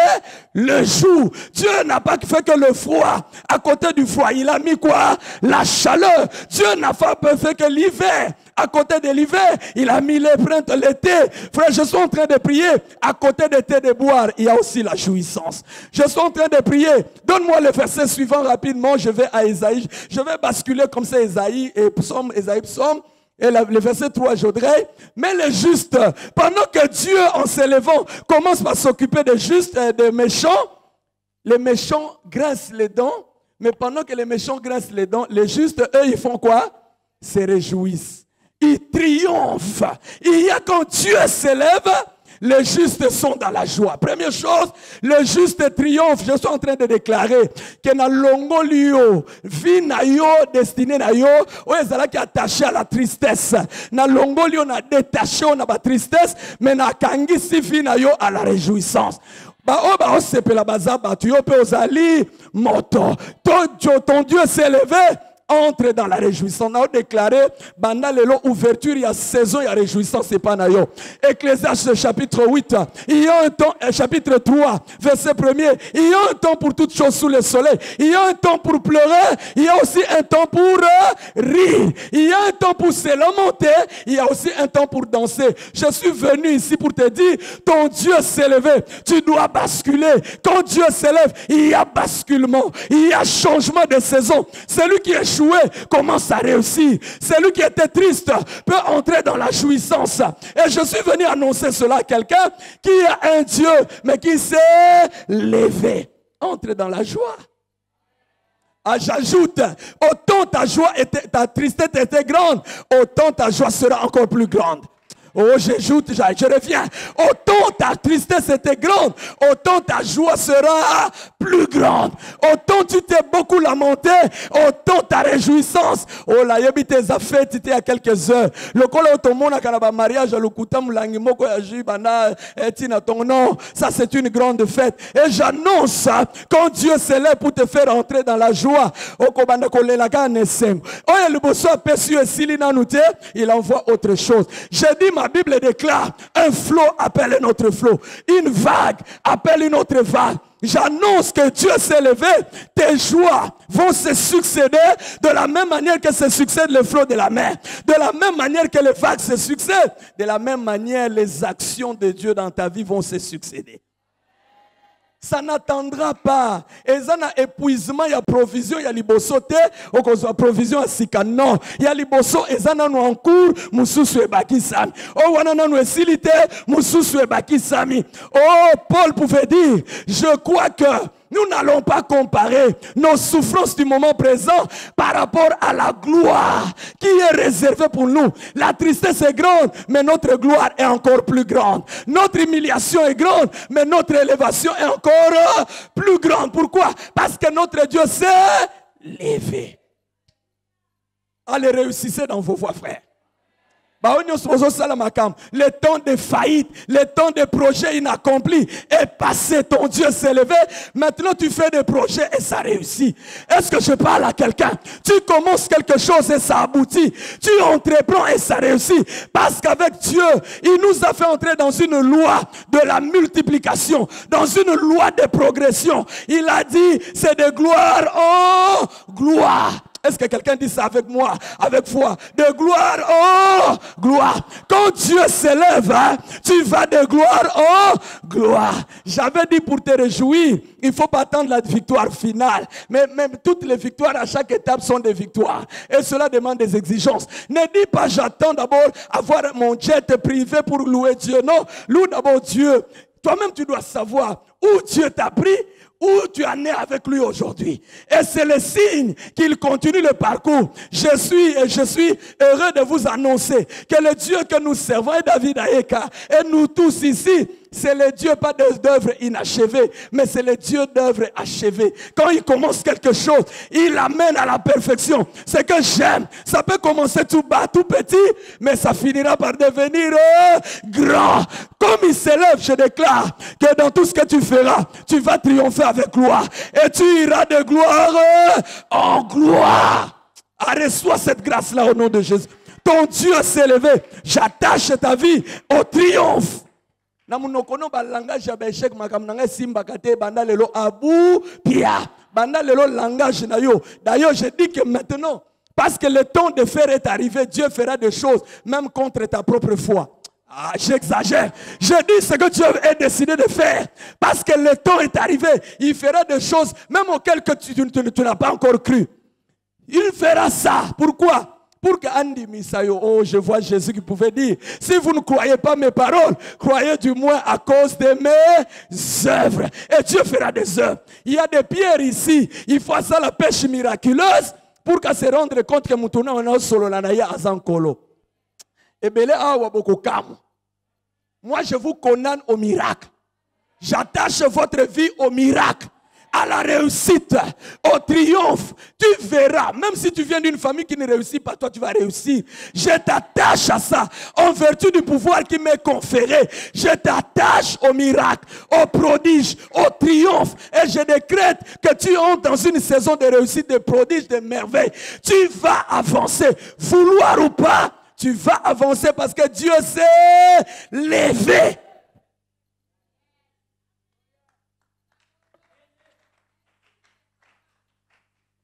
le jour. Dieu n'a pas fait que le froid. À côté du froid, il a mis quoi? La chaleur. Dieu n'a pas fait que l'hiver. À côté de l'hiver, il a mis le printemps, l'été. Frère, je suis en train de prier. À côté de thé de boire, il y a aussi la jouissance. Je suis en train de prier. Donne-moi le verset suivant rapidement. Je vais à Ésaïe. Je vais basculer comme ça Ésaïe et Psaume, Ésaïe, Psaume. Et le verset 3, j'aurais. Mais les justes, pendant que Dieu, en s'élevant, commence par s'occuper des justes et des méchants, les méchants grincent les dents. Mais pendant que les méchants grincent les dents, les justes, eux, ils font quoi? Se réjouissent. Ils triomphent. Il y a quand Dieu s'élève, les justes sont dans la joie. Première chose, le juste triomphe. Je suis en train de déclarer que na longo lio, vie na yo, destinée na yo, ou ezala qui attaché à la tristesse. Na longo lio na détaché on a la tristesse, mais na kangisi vie na yo à la réjouissance. Ba sepela bazaba tu yo pe ozali moto. Ton Dieu s'est élevé. Entre dans la réjouissance. On a déclaré, banda lelo ouverture, il y a saison, il y a réjouissance, c'est pas nayo. Ecclésiaste chapitre 8, il y a un temps, chapitre 3, verset 1er, il y a un temps pour toutes choses sous le soleil. Il y a un temps pour pleurer, il y a aussi un temps pour rire. Il y a un temps pour se lamenter, il y a aussi un temps pour danser. Je suis venu ici pour te dire, ton Dieu s'est levé, tu dois basculer. Quand Dieu s'élève, il y a basculement, il y a changement de saison. Celui qui est commence à réussir. Celui qui était triste peut entrer dans la jouissance. Et je suis venu annoncer cela à quelqu'un qui a un Dieu, mais qui s'est levé. Entre dans la joie. Ah, j'ajoute, autant ta joie était, ta tristesse était grande, autant ta joie sera encore plus grande. Oh, je reviens. Autant ta tristesse était grande, autant ta joie sera plus grande. Autant tu t'es beaucoup lamenté, autant ta réjouissance. Oh, la yebi tes affaires, tu étais à quelques heures. Le col automone à mariage, le koutam langimoko yaji bana etina ton nom. Ça, c'est une grande fête. Et j'annonce, quand Dieu s'élève pour te faire entrer dans la joie, il envoie autre chose. J'ai dit, ma Bible déclare, un flot appelle un autre flot. Une vague appelle une autre vague. J'annonce que Dieu s'est levé, tes joies vont se succéder de la même manière que se succèdent les flots de la mer. De la même manière que les vagues se succèdent, de la même manière les actions de Dieu dans ta vie vont se succéder. Ça n'attendra pas. Et ça n'a épuisement, il y a provision, il y a libosoté, ou qu'on soit provision à sika. Non, il y a liboso, et ça n'a nous en cours, moussousou et bakisami. Oh, wanana nous esilité, moussousou et bakisami. Oh, Paul pouvait dire, je crois que nous n'allons pas comparer nos souffrances du moment présent par rapport à la gloire qui est réservée pour nous. La tristesse est grande, mais notre gloire est encore plus grande. Notre humiliation est grande, mais notre élévation est encore plus grande. Pourquoi? Parce que notre Dieu s'est levé. Allez, réussissez dans vos voies, frères. Le temps de faillite, le temps de projets inaccomplis est passé. Ton Dieu s'est levé. Maintenant, tu fais des projets et ça réussit. Est-ce que je parle à quelqu'un? Tu commences quelque chose et ça aboutit. Tu entreprends et ça réussit. Parce qu'avec Dieu, il nous a fait entrer dans une loi de la multiplication, dans une loi de progression. Il a dit, c'est de gloire en gloire. Est-ce que quelqu'un dit ça avec moi, avec foi? De gloire en gloire. Quand Dieu s'élève, hein, tu vas de gloire en gloire. J'avais dit pour te réjouir, il ne faut pas attendre la victoire finale. Mais même toutes les victoires à chaque étape sont des victoires. Et cela demande des exigences. Ne dis pas j'attends d'abord avoir mon jet privé pour louer Dieu. Non, loue d'abord Dieu. Toi-même tu dois savoir où Dieu t'a pris, où tu en es avec lui aujourd'hui. Et c'est le signe qu'il continue le parcours. Je suis heureux de vous annoncer que le Dieu que nous servons est David Aeka. Et nous tous ici, c'est le Dieu pas d'œuvre inachevée, mais c'est le Dieu d'œuvre achevée. Quand il commence quelque chose, il l'amène à la perfection. Ce que j'aime, ça peut commencer tout bas, tout petit, mais ça finira par devenir grand. Comme il s'élève, je déclare que dans tout ce que tu feras, tu vas triompher avec gloire. Et tu iras de gloire en gloire. Reçois cette grâce-là au nom de Jésus. Ton Dieu s'est levé. J'attache ta vie au triomphe. D'ailleurs, je dis que maintenant, parce que le temps de faire est arrivé, Dieu fera des choses, même contre ta propre foi. Ah, j'exagère. Je dis ce que Dieu a décidé de faire. Parce que le temps est arrivé. Il fera des choses, même auxquelles que tu n'as pas encore cru. Il fera ça. Pourquoi? Pour que Andy Misayo, oh, je vois Jésus qui pouvait dire, si vous ne croyez pas mes paroles, croyez du moins à cause de mes œuvres. Et Dieu fera des œuvres. Il y a des pierres ici. Il faut ça la pêche miraculeuse pour qu'elle se rende compte que Moutouna on a solo l'anaya azankolo. Et belé awa boko kam. Moi, je vous condamne au miracle. J'attache votre vie au miracle, à la réussite, au triomphe. Tu verras, même si tu viens d'une famille qui ne réussit pas, toi tu vas réussir. Je t'attache à ça, en vertu du pouvoir qui m'est conféré. Je t'attache au miracle, au prodige, au triomphe. Et je décrète que tu entres dans une saison de réussite, de prodige, de merveille. Tu vas avancer, vouloir ou pas, tu vas avancer parce que Dieu s'est levé.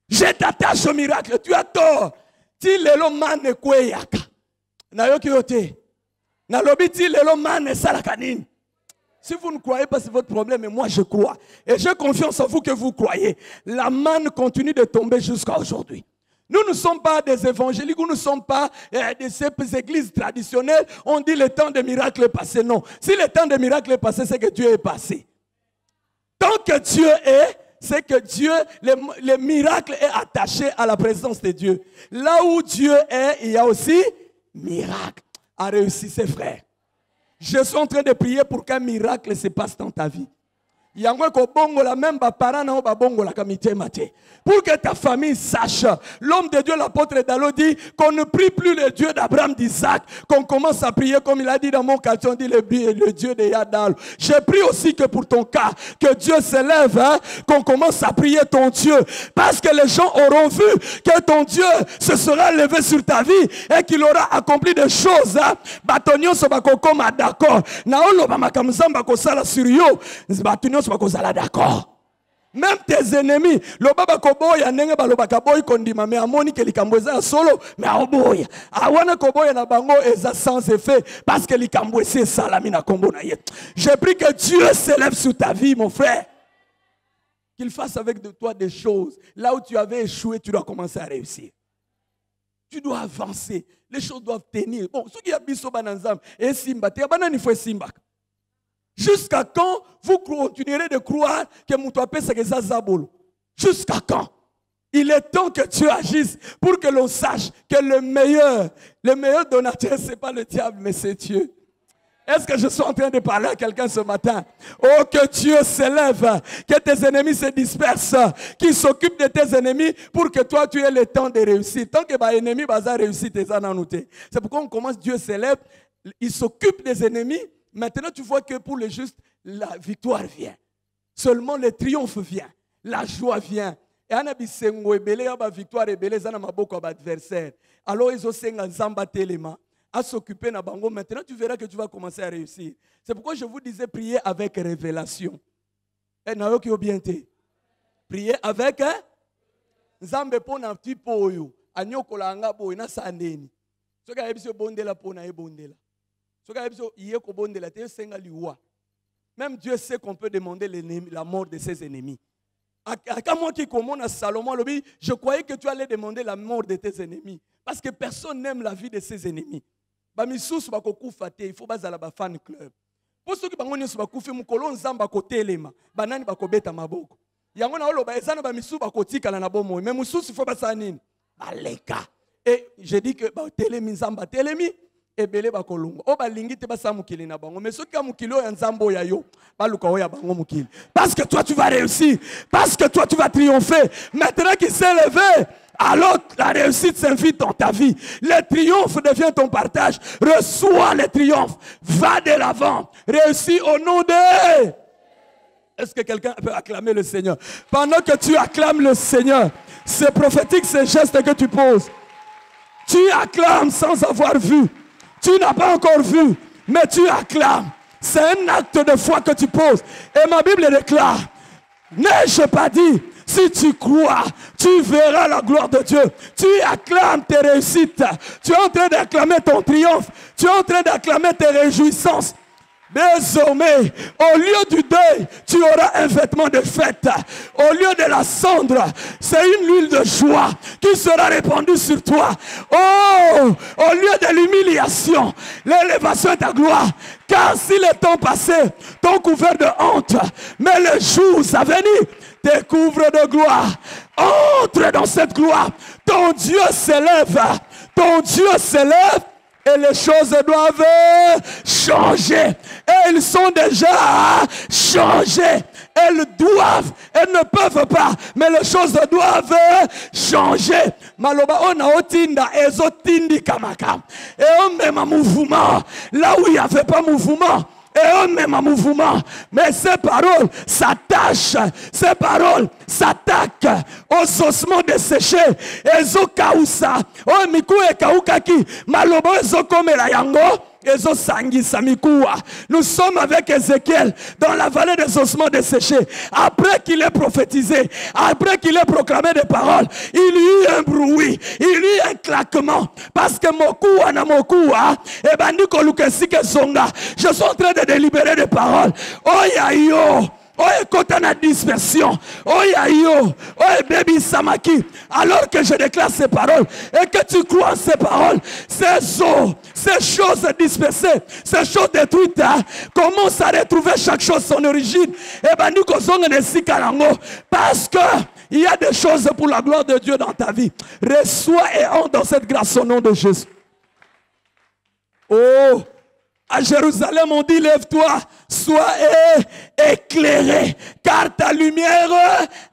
Je t'attache au miracle. Tu as tort. Ti lelo mane kwe yaka. Na yoki yote. Na lobi ti lelo mane salakanine. Si vous ne croyez pas, c'est votre problème, mais moi je crois. Et j'ai confiance en vous que vous croyez. La manne continue de tomber jusqu'à aujourd'hui. Nous ne sommes pas des évangéliques, nous ne sommes pas de ces églises traditionnelles. On dit le temps des miracles est passé. Non. Si le temps des miracles est passé, c'est que Dieu est passé. Tant que Dieu est, c'est que Dieu, le miracle est attaché à la présence de Dieu. Là où Dieu est, il y a aussi miracle. a réussi ses frères. Je suis en train de prier pour qu'un miracle se passe dans ta vie. Pour que ta famille sache, l'homme de Dieu, l'apôtre Dalo dit qu'on ne prie plus le Dieu d'Abraham, d'Isaac, qu'on commence à prier comme il a dit dans mon quartier, on dit le Dieu de Yadal. Je prie aussi que pour ton cas, que Dieu s'élève, hein, qu'on commence à prier ton Dieu, parce que les gens auront vu que ton Dieu se sera levé sur ta vie et qu'il aura accompli des choses. Hein. Batonio sobakokoma d'accord. Naolo bamakamzamba kosala sur yo. Batonio sobakosala d'accord. Même tes ennemis, le baba koboya nenge balobaka boy kondima mais amoni ke likambweza solo mais aoboya. Awana koboya na bango eza sans effet parce que likambwese salami na kombo na ye. Je prie que Dieu s'élève sur ta vie mon frère. Qu'il fasse avec de toi des choses. Là où tu avais échoué, tu dois commencer à réussir. Tu dois avancer. Les choses doivent tenir. Bon, ceux qui habitent au bananzam et simba, te banani faut simba. Jusqu'à quand vous continuerez de croire que Moutouapé c'est Zabolo? Jusqu'à quand? Il est temps que Dieu agisse pour que l'on sache que le meilleur donateur, ce n'est pas le diable, mais c'est Dieu. Est-ce que je suis en train de parler à quelqu'un ce matin? Oh, que Dieu s'élève, que tes ennemis se dispersent, qu'il s'occupe de tes ennemis pour que toi tu aies le temps de réussir. Tant que tes ennemis vont réussir, tes ananotés. C'est pourquoi on commence, Dieu s'élève, il s'occupe des ennemis. Maintenant, tu vois que pour les justes, la victoire vient. Seulement le triomphe vient. La joie vient. Et on a dit que victoire et belé, ça n'a pas beaucoup d'adversaires. Alors, ils ont à s'occuper de bango. Maintenant, tu verras que tu vas commencer à réussir. C'est pourquoi je vous disais prier avec révélation. Et n'a qui bien été. Prier avec Nzambe pour un petit peu. Anyokola anga bo ina sandeni. Ce qui a été bondela pour na bondela. Même Dieu sait qu'on peut demander la mort de ses ennemis. Je croyais que tu allais demander la mort de tes ennemis. Parce que personne n'aime la vie de ses ennemis. Il faut que tu fan club. Pour ceux qui sont bakoufi mukolo nzamba kotelema banani bakobeta maboko. Yango na oloba ezana ba misu bakotika na bomo mais mususu faut basa nini? Baleka. Et je dis que ba telemi nzamba telemi ebele bakolunga o balingi te basa mukili na bango mais soki mukili o nzambo ya yo baluka o ya bango mukili parce que toi tu vas réussir, parce que toi tu vas triompher. Maintenant qu'il s'est levé, alors la réussite s'invite dans ta vie. Le triomphe devient ton partage. Reçois le triomphe, va de l'avant, réussis au nom de... Est-ce que quelqu'un peut acclamer le Seigneur? Pendant que tu acclames le Seigneur, c'est prophétique ces gestes que tu poses. Tu acclames sans avoir vu. Tu n'as pas encore vu, mais tu acclames. C'est un acte de foi que tu poses. Et ma Bible déclare, n'ai-je pas dit, si tu crois, tu verras la gloire de Dieu. Tu acclames tes réussites. Tu es en train d'acclamer ton triomphe. Tu es en train d'acclamer tes réjouissances. Désormais, au lieu du deuil, tu auras un vêtement de fête. Au lieu de la cendre, c'est une huile de joie qui sera répandue sur toi. Oh, au lieu de l'humiliation, l'élévation de ta gloire. Car si le temps passé t'ont couvert de honte, mais les jours à venir te couvrent de gloire. Entre dans cette gloire. Ton Dieu s'élève. Ton Dieu s'élève. Et les choses doivent changer. Et ils sont déjà changés. Elles doivent, elles ne peuvent pas, mais les choses doivent changer. Maloba ona otinda ezotindi kamaka. Et on met un mouvement là où il n'y avait pas mouvement. Et on met un mouvement. Mais ces paroles s'attachent. Ces paroles s'attaquent aux ossements desséchés. Ezo kausa. Oh miku e kaukaki. Malobo ezo komela yango. Ezo sangi samikua. Nous sommes avec Ézéchiel dans la vallée des ossements desséchés. Après qu'il ait prophétisé, après qu'il ait proclamé des paroles, il y eut un bruit, il y eut un claquement. Parce que Mokua na Mokua, et bandiko lukesike zonga. Je suis en train de délibérer des paroles. Oh ya yo. Oh, écoute la dispersion. Oh, yayo. Oh, baby Samaki. Alors que je déclare ces paroles et que tu crois ces paroles, ces eaux, ces choses dispersées, ces choses détruites, hein, commencent à retrouver chaque chose son origine. Et ben, nous causons parce que il y a des choses pour la gloire de Dieu dans ta vie. Reçois et entre dans cette grâce au nom de Jésus. Oh, à Jérusalem, on dit, lève-toi, sois éclairé, car ta lumière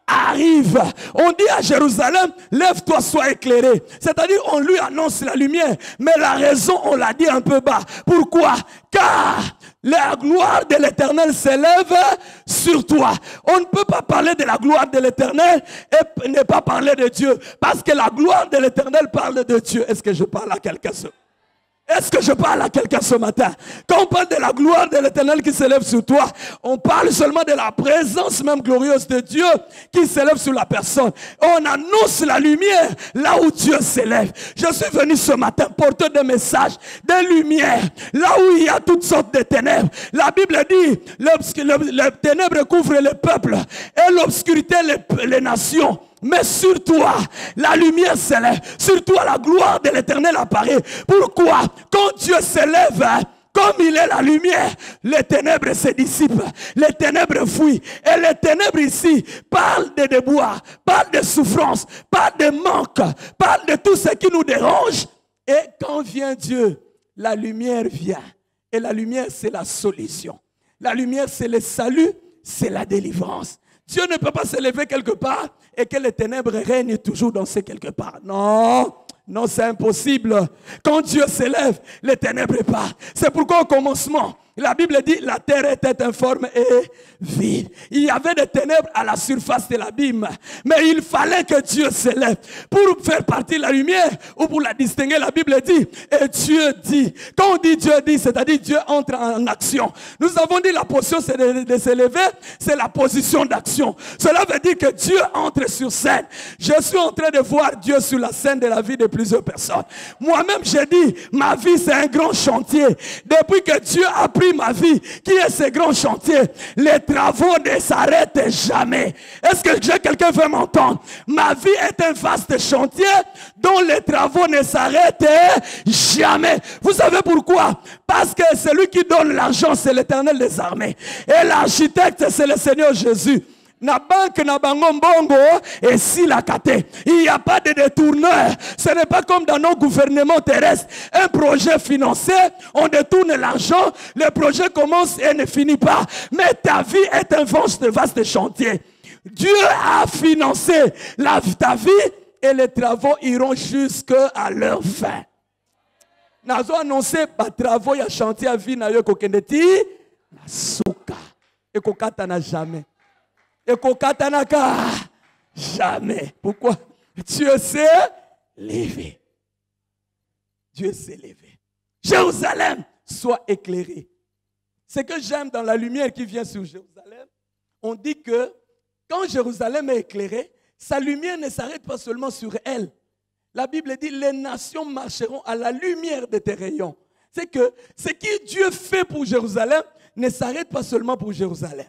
arrive. On dit à Jérusalem, lève-toi, sois éclairé. C'est-à-dire, on lui annonce la lumière. Mais la raison, on l'a dit un peu bas. Pourquoi? Car la gloire de l'Éternel s'élève sur toi. On ne peut pas parler de la gloire de l'Éternel et ne pas parler de Dieu. Parce que la gloire de l'Éternel parle de Dieu. Est-ce que je parle à quelqu'un? Est-ce que je parle à quelqu'un ce matin? Quand on parle de la gloire de l'Éternel qui s'élève sur toi, on parle seulement de la présence même glorieuse de Dieu qui s'élève sur la personne. On annonce la lumière là où Dieu s'élève. Je suis venu ce matin porteur de messages, de lumière, là où il y a toutes sortes de ténèbres. La Bible dit, les ténèbres couvrent le peuple et l'obscurité les nations. Mais sur toi, la lumière s'élève. Sur toi, la gloire de l'Éternel apparaît. Pourquoi? Quand Dieu s'élève, comme il est la lumière, les ténèbres se dissipent. Les ténèbres fuient. Et les ténèbres ici parlent de déboires, parlent de souffrance, parlent de manque, parlent de tout ce qui nous dérange. Et quand vient Dieu, la lumière vient. Et la lumière, c'est la solution. La lumière, c'est le salut, c'est la délivrance. Dieu ne peut pas s'élever quelque part et que les ténèbres règnent toujours dans ces quelque part. Non, non, c'est impossible. Quand Dieu s'élève, les ténèbres partent. C'est pourquoi au commencement, la Bible dit la terre était informe et vide. Il y avait des ténèbres à la surface de l'abîme. Mais il fallait que Dieu s'élève. Pour faire partie de la lumière ou pour la distinguer, la Bible dit, et Dieu dit. Quand on dit Dieu dit, c'est-à-dire Dieu entre en action. Nous avons dit la position c'est de s'élever, c'est la position d'action. Cela veut dire que Dieu entre sur scène. Je suis en train de voir Dieu sur la scène de la vie de plusieurs personnes. Moi-même, j'ai dit, ma vie c'est un grand chantier. Depuis que Dieu a pris ma vie, qui est ce grand chantier, les travaux ne s'arrêtent jamais. Est-ce que quelqu'un veut m'entendre? Ma vie est un vaste chantier dont les travaux ne s'arrêtent jamais. Vous savez pourquoi? Parce que celui qui donne l'argent, c'est l'Éternel des armées. Et l'architecte, c'est le Seigneur Jésus. Na banque na bango mbongo et si la kate. Il n'y a pas de détourneur. Ce n'est pas comme dans nos gouvernements terrestres. Un projet financé, on détourne l'argent, le projet commence et ne finit pas. Mais ta vie est un vaste chantier. Dieu a financé ta vie et les travaux iront jusqu'à leur fin. Nazo annoncé par travaux ya chantier à vie na yo kokendeti na souka et kokata na jamais. Et kokatanaka jamais. Pourquoi? Dieu s'est levé. Dieu s'est levé. Jérusalem, sois éclairé. Ce que j'aime dans la lumière qui vient sur Jérusalem, on dit que quand Jérusalem est éclairée, sa lumière ne s'arrête pas seulement sur elle. La Bible dit, les nations marcheront à la lumière de tes rayons. C'est que ce que Dieu fait pour Jérusalem ne s'arrête pas seulement pour Jérusalem.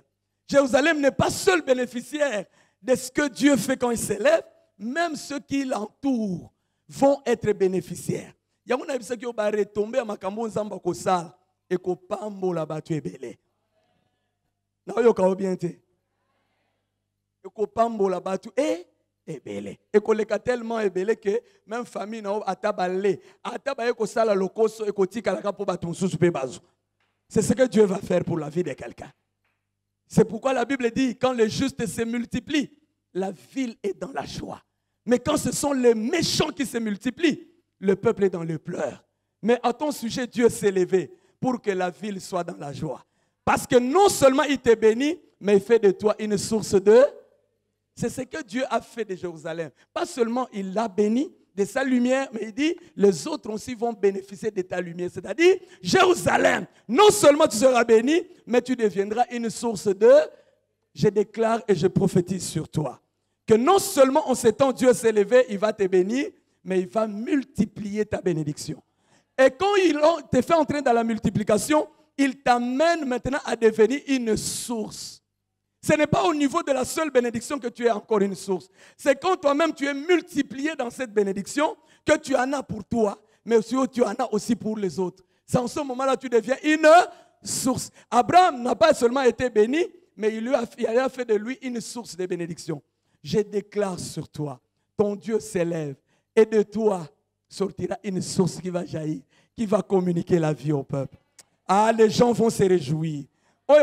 Jérusalem n'est pas seul bénéficiaire de ce que Dieu fait quand il s'élève, même ceux qui l'entourent vont être bénéficiaires. Il y a des gens qui vont retomber à Makambo Nzamba Kosal et ko pambo la batu ebele. Na yo ka bien te. Et ko pambo la batu ebele. Et ko leka tellement ebele que même famille na atabale, atabaye ko sala lokoso et ko tika la kapo batu mususu pe bazu. C'est ce que Dieu va faire pour la vie de quelqu'un. C'est pourquoi la Bible dit, quand les justes se multiplient, la ville est dans la joie. Mais quand ce sont les méchants qui se multiplient, le peuple est dans le pleurs. Mais à ton sujet, Dieu s'est levé pour que la ville soit dans la joie. Parce que non seulement il te bénit, mais il fait de toi une source de... C'est ce que Dieu a fait de Jérusalem. Pas seulement il l'a béni de sa lumière, mais il dit, les autres aussi vont bénéficier de ta lumière. C'est-à-dire, Jérusalem, non seulement tu seras béni, mais tu deviendras une source de... Je déclare et je prophétise sur toi. Que non seulement en ce temps Dieu s'est levé, il va te bénir, mais il va multiplier ta bénédiction. Et quand il te fait entrer dans la multiplication, il t'amène maintenant à devenir une source. Ce n'est pas au niveau de la seule bénédiction que tu es encore une source. C'est quand toi-même tu es multiplié dans cette bénédiction que tu en as pour toi, mais aussi tu en as aussi pour les autres. C'est en ce moment-là que tu deviens une source. Abraham n'a pas seulement été béni, mais il a fait de lui une source de bénédiction. Je déclare sur toi, ton Dieu s'élève et de toi sortira une source qui va jaillir. qui va communiquer la vie au peuple. Ah, les gens vont se réjouir. Oh,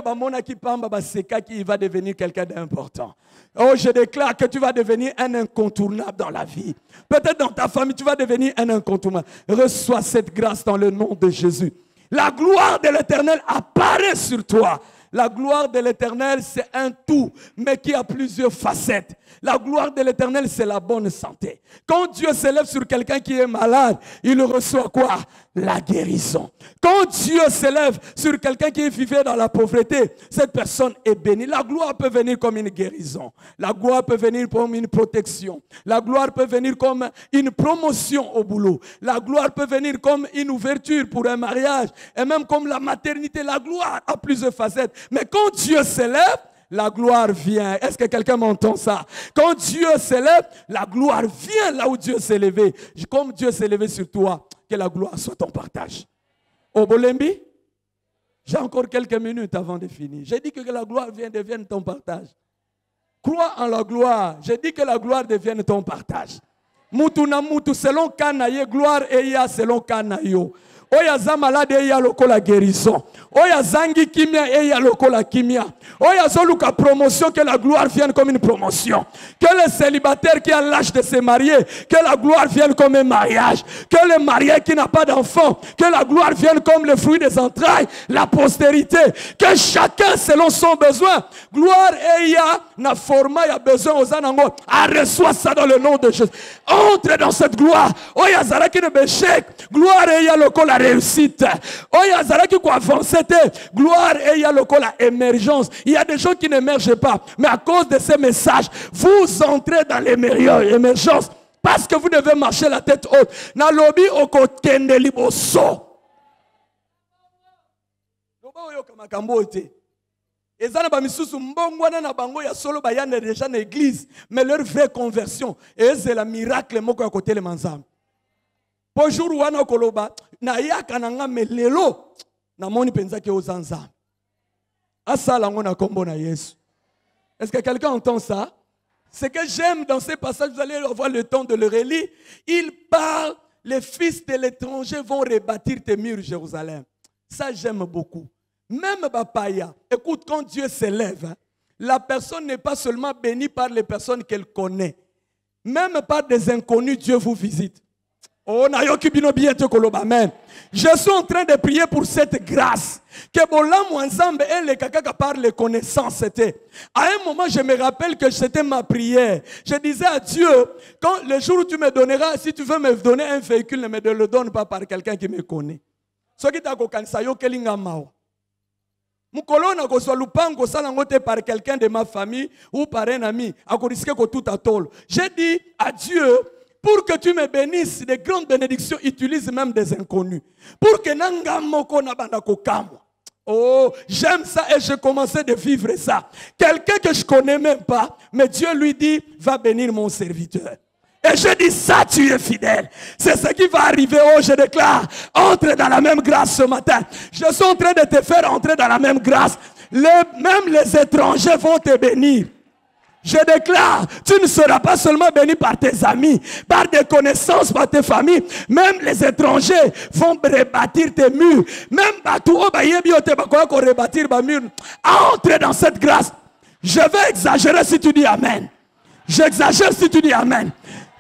il va devenir quelqu'un d'important. Oh, je déclare que tu vas devenir un incontournable dans la vie. Peut-être dans ta famille, tu vas devenir un incontournable. Reçois cette grâce dans le nom de Jésus. La gloire de l'Éternel apparaît sur toi. La gloire de l'Éternel, c'est un tout, mais qui a plusieurs facettes. La gloire de l'Éternel, c'est la bonne santé. Quand Dieu s'élève sur quelqu'un qui est malade, il reçoit quoi? La guérison. Quand Dieu s'élève sur quelqu'un qui est vivant dans la pauvreté, cette personne est bénie. La gloire peut venir comme une guérison. La gloire peut venir comme une protection. La gloire peut venir comme une promotion au boulot. La gloire peut venir comme une ouverture pour un mariage. Et même comme la maternité, la gloire a plusieurs facettes. Mais quand Dieu s'élève, la gloire vient. Est-ce que quelqu'un m'entend ça? Quand Dieu s'élève, la gloire vient là où Dieu s'est levé. Comme Dieu s'est levé sur toi, que la gloire soit ton partage. Au Bolembi, j'ai encore quelques minutes avant de finir. J'ai dit que la gloire devienne ton partage. Crois en la gloire. J'ai dit que la gloire devienne ton partage. Mutu na mutu, selon Kanaye, gloire eya selon Kanayo. Oya za malade eya lokola guérison. Oya zangi kimia eya lokola kimia. Oya zoluka promotion, que la gloire vienne comme une promotion. Que le célibataire qui a l'âge de se marier, que la gloire vienne comme un mariage. Que le marié qui n'a pas d'enfant, que la gloire vienne comme le fruit des entrailles, la postérité. Que chacun selon son besoin. Gloire eya na format ya besoin aux anango. Reçois ça dans le nom de Jésus. Entre dans cette gloire. Oya zaraki ne béchek. Gloire eya lokola réussite. Oya zaraki ko avancer. Gloire et il y a le la émergence. Il y a des gens qui n'émergent pas. Mais à cause de ces messages, vous entrez dans l'émergence. Parce que vous devez marcher la tête haute. Na lobi oko kende liboso. Loba oyo kamakambo ete. Ezana ba misusu mbongwana na bango ya solo bayane déjà na église. Mais leur vraie conversion. Et c'est la miracle moko ya côté le manzam. Po jour wana koloba na yaka nanga melelo. Est-ce que quelqu'un entend ça? Ce que j'aime dans ces passages, vous allez avoir le temps de le relire. Il parle, les fils de l'étranger vont rebâtir tes murs, Jérusalem. Ça, j'aime beaucoup. Même Bapaya, écoute, quand Dieu s'élève, la personne n'est pas seulement bénie par les personnes qu'elle connaît. Même par des inconnus, Dieu vous visite. Oh, amen. Je suis en train de prier pour cette grâce. Que bolam ensemble et les kaka par les connaissances c'était. À un moment, je me rappelle que c'était ma prière. Je disais à Dieu, quand le jour où tu me donneras, si tu veux me donner un véhicule, ne me le donne pas par quelqu'un qui me connaît. Ce qui t'a kokanisa yo kelinga mao. Mukolona ko so lupango sala ngote par quelqu'un de ma famille ou par un ami, a ko risquer ko tout atol. J'ai dit à Dieu, pour que tu me bénisses, des grandes bénédictions, utilise même des inconnus. Pour que nanga moko na banda ko kamwa. Oh, j'aime ça et je commençais de vivre ça. Quelqu'un que je connais même pas, mais Dieu lui dit, va bénir mon serviteur. Et je dis ça, tu es fidèle. C'est ce qui va arriver. Oh, je déclare, entre dans la même grâce ce matin. Je suis en train de te faire entrer dans la même grâce. Même les étrangers vont te bénir. Je déclare, tu ne seras pas seulement béni par tes amis, par tes connaissances, par tes familles. Même les étrangers vont rebâtir tes murs. Même rebâtir tes murs. Entre dans cette grâce. Je vais exagérer si tu dis Amen. J'exagère si tu dis Amen.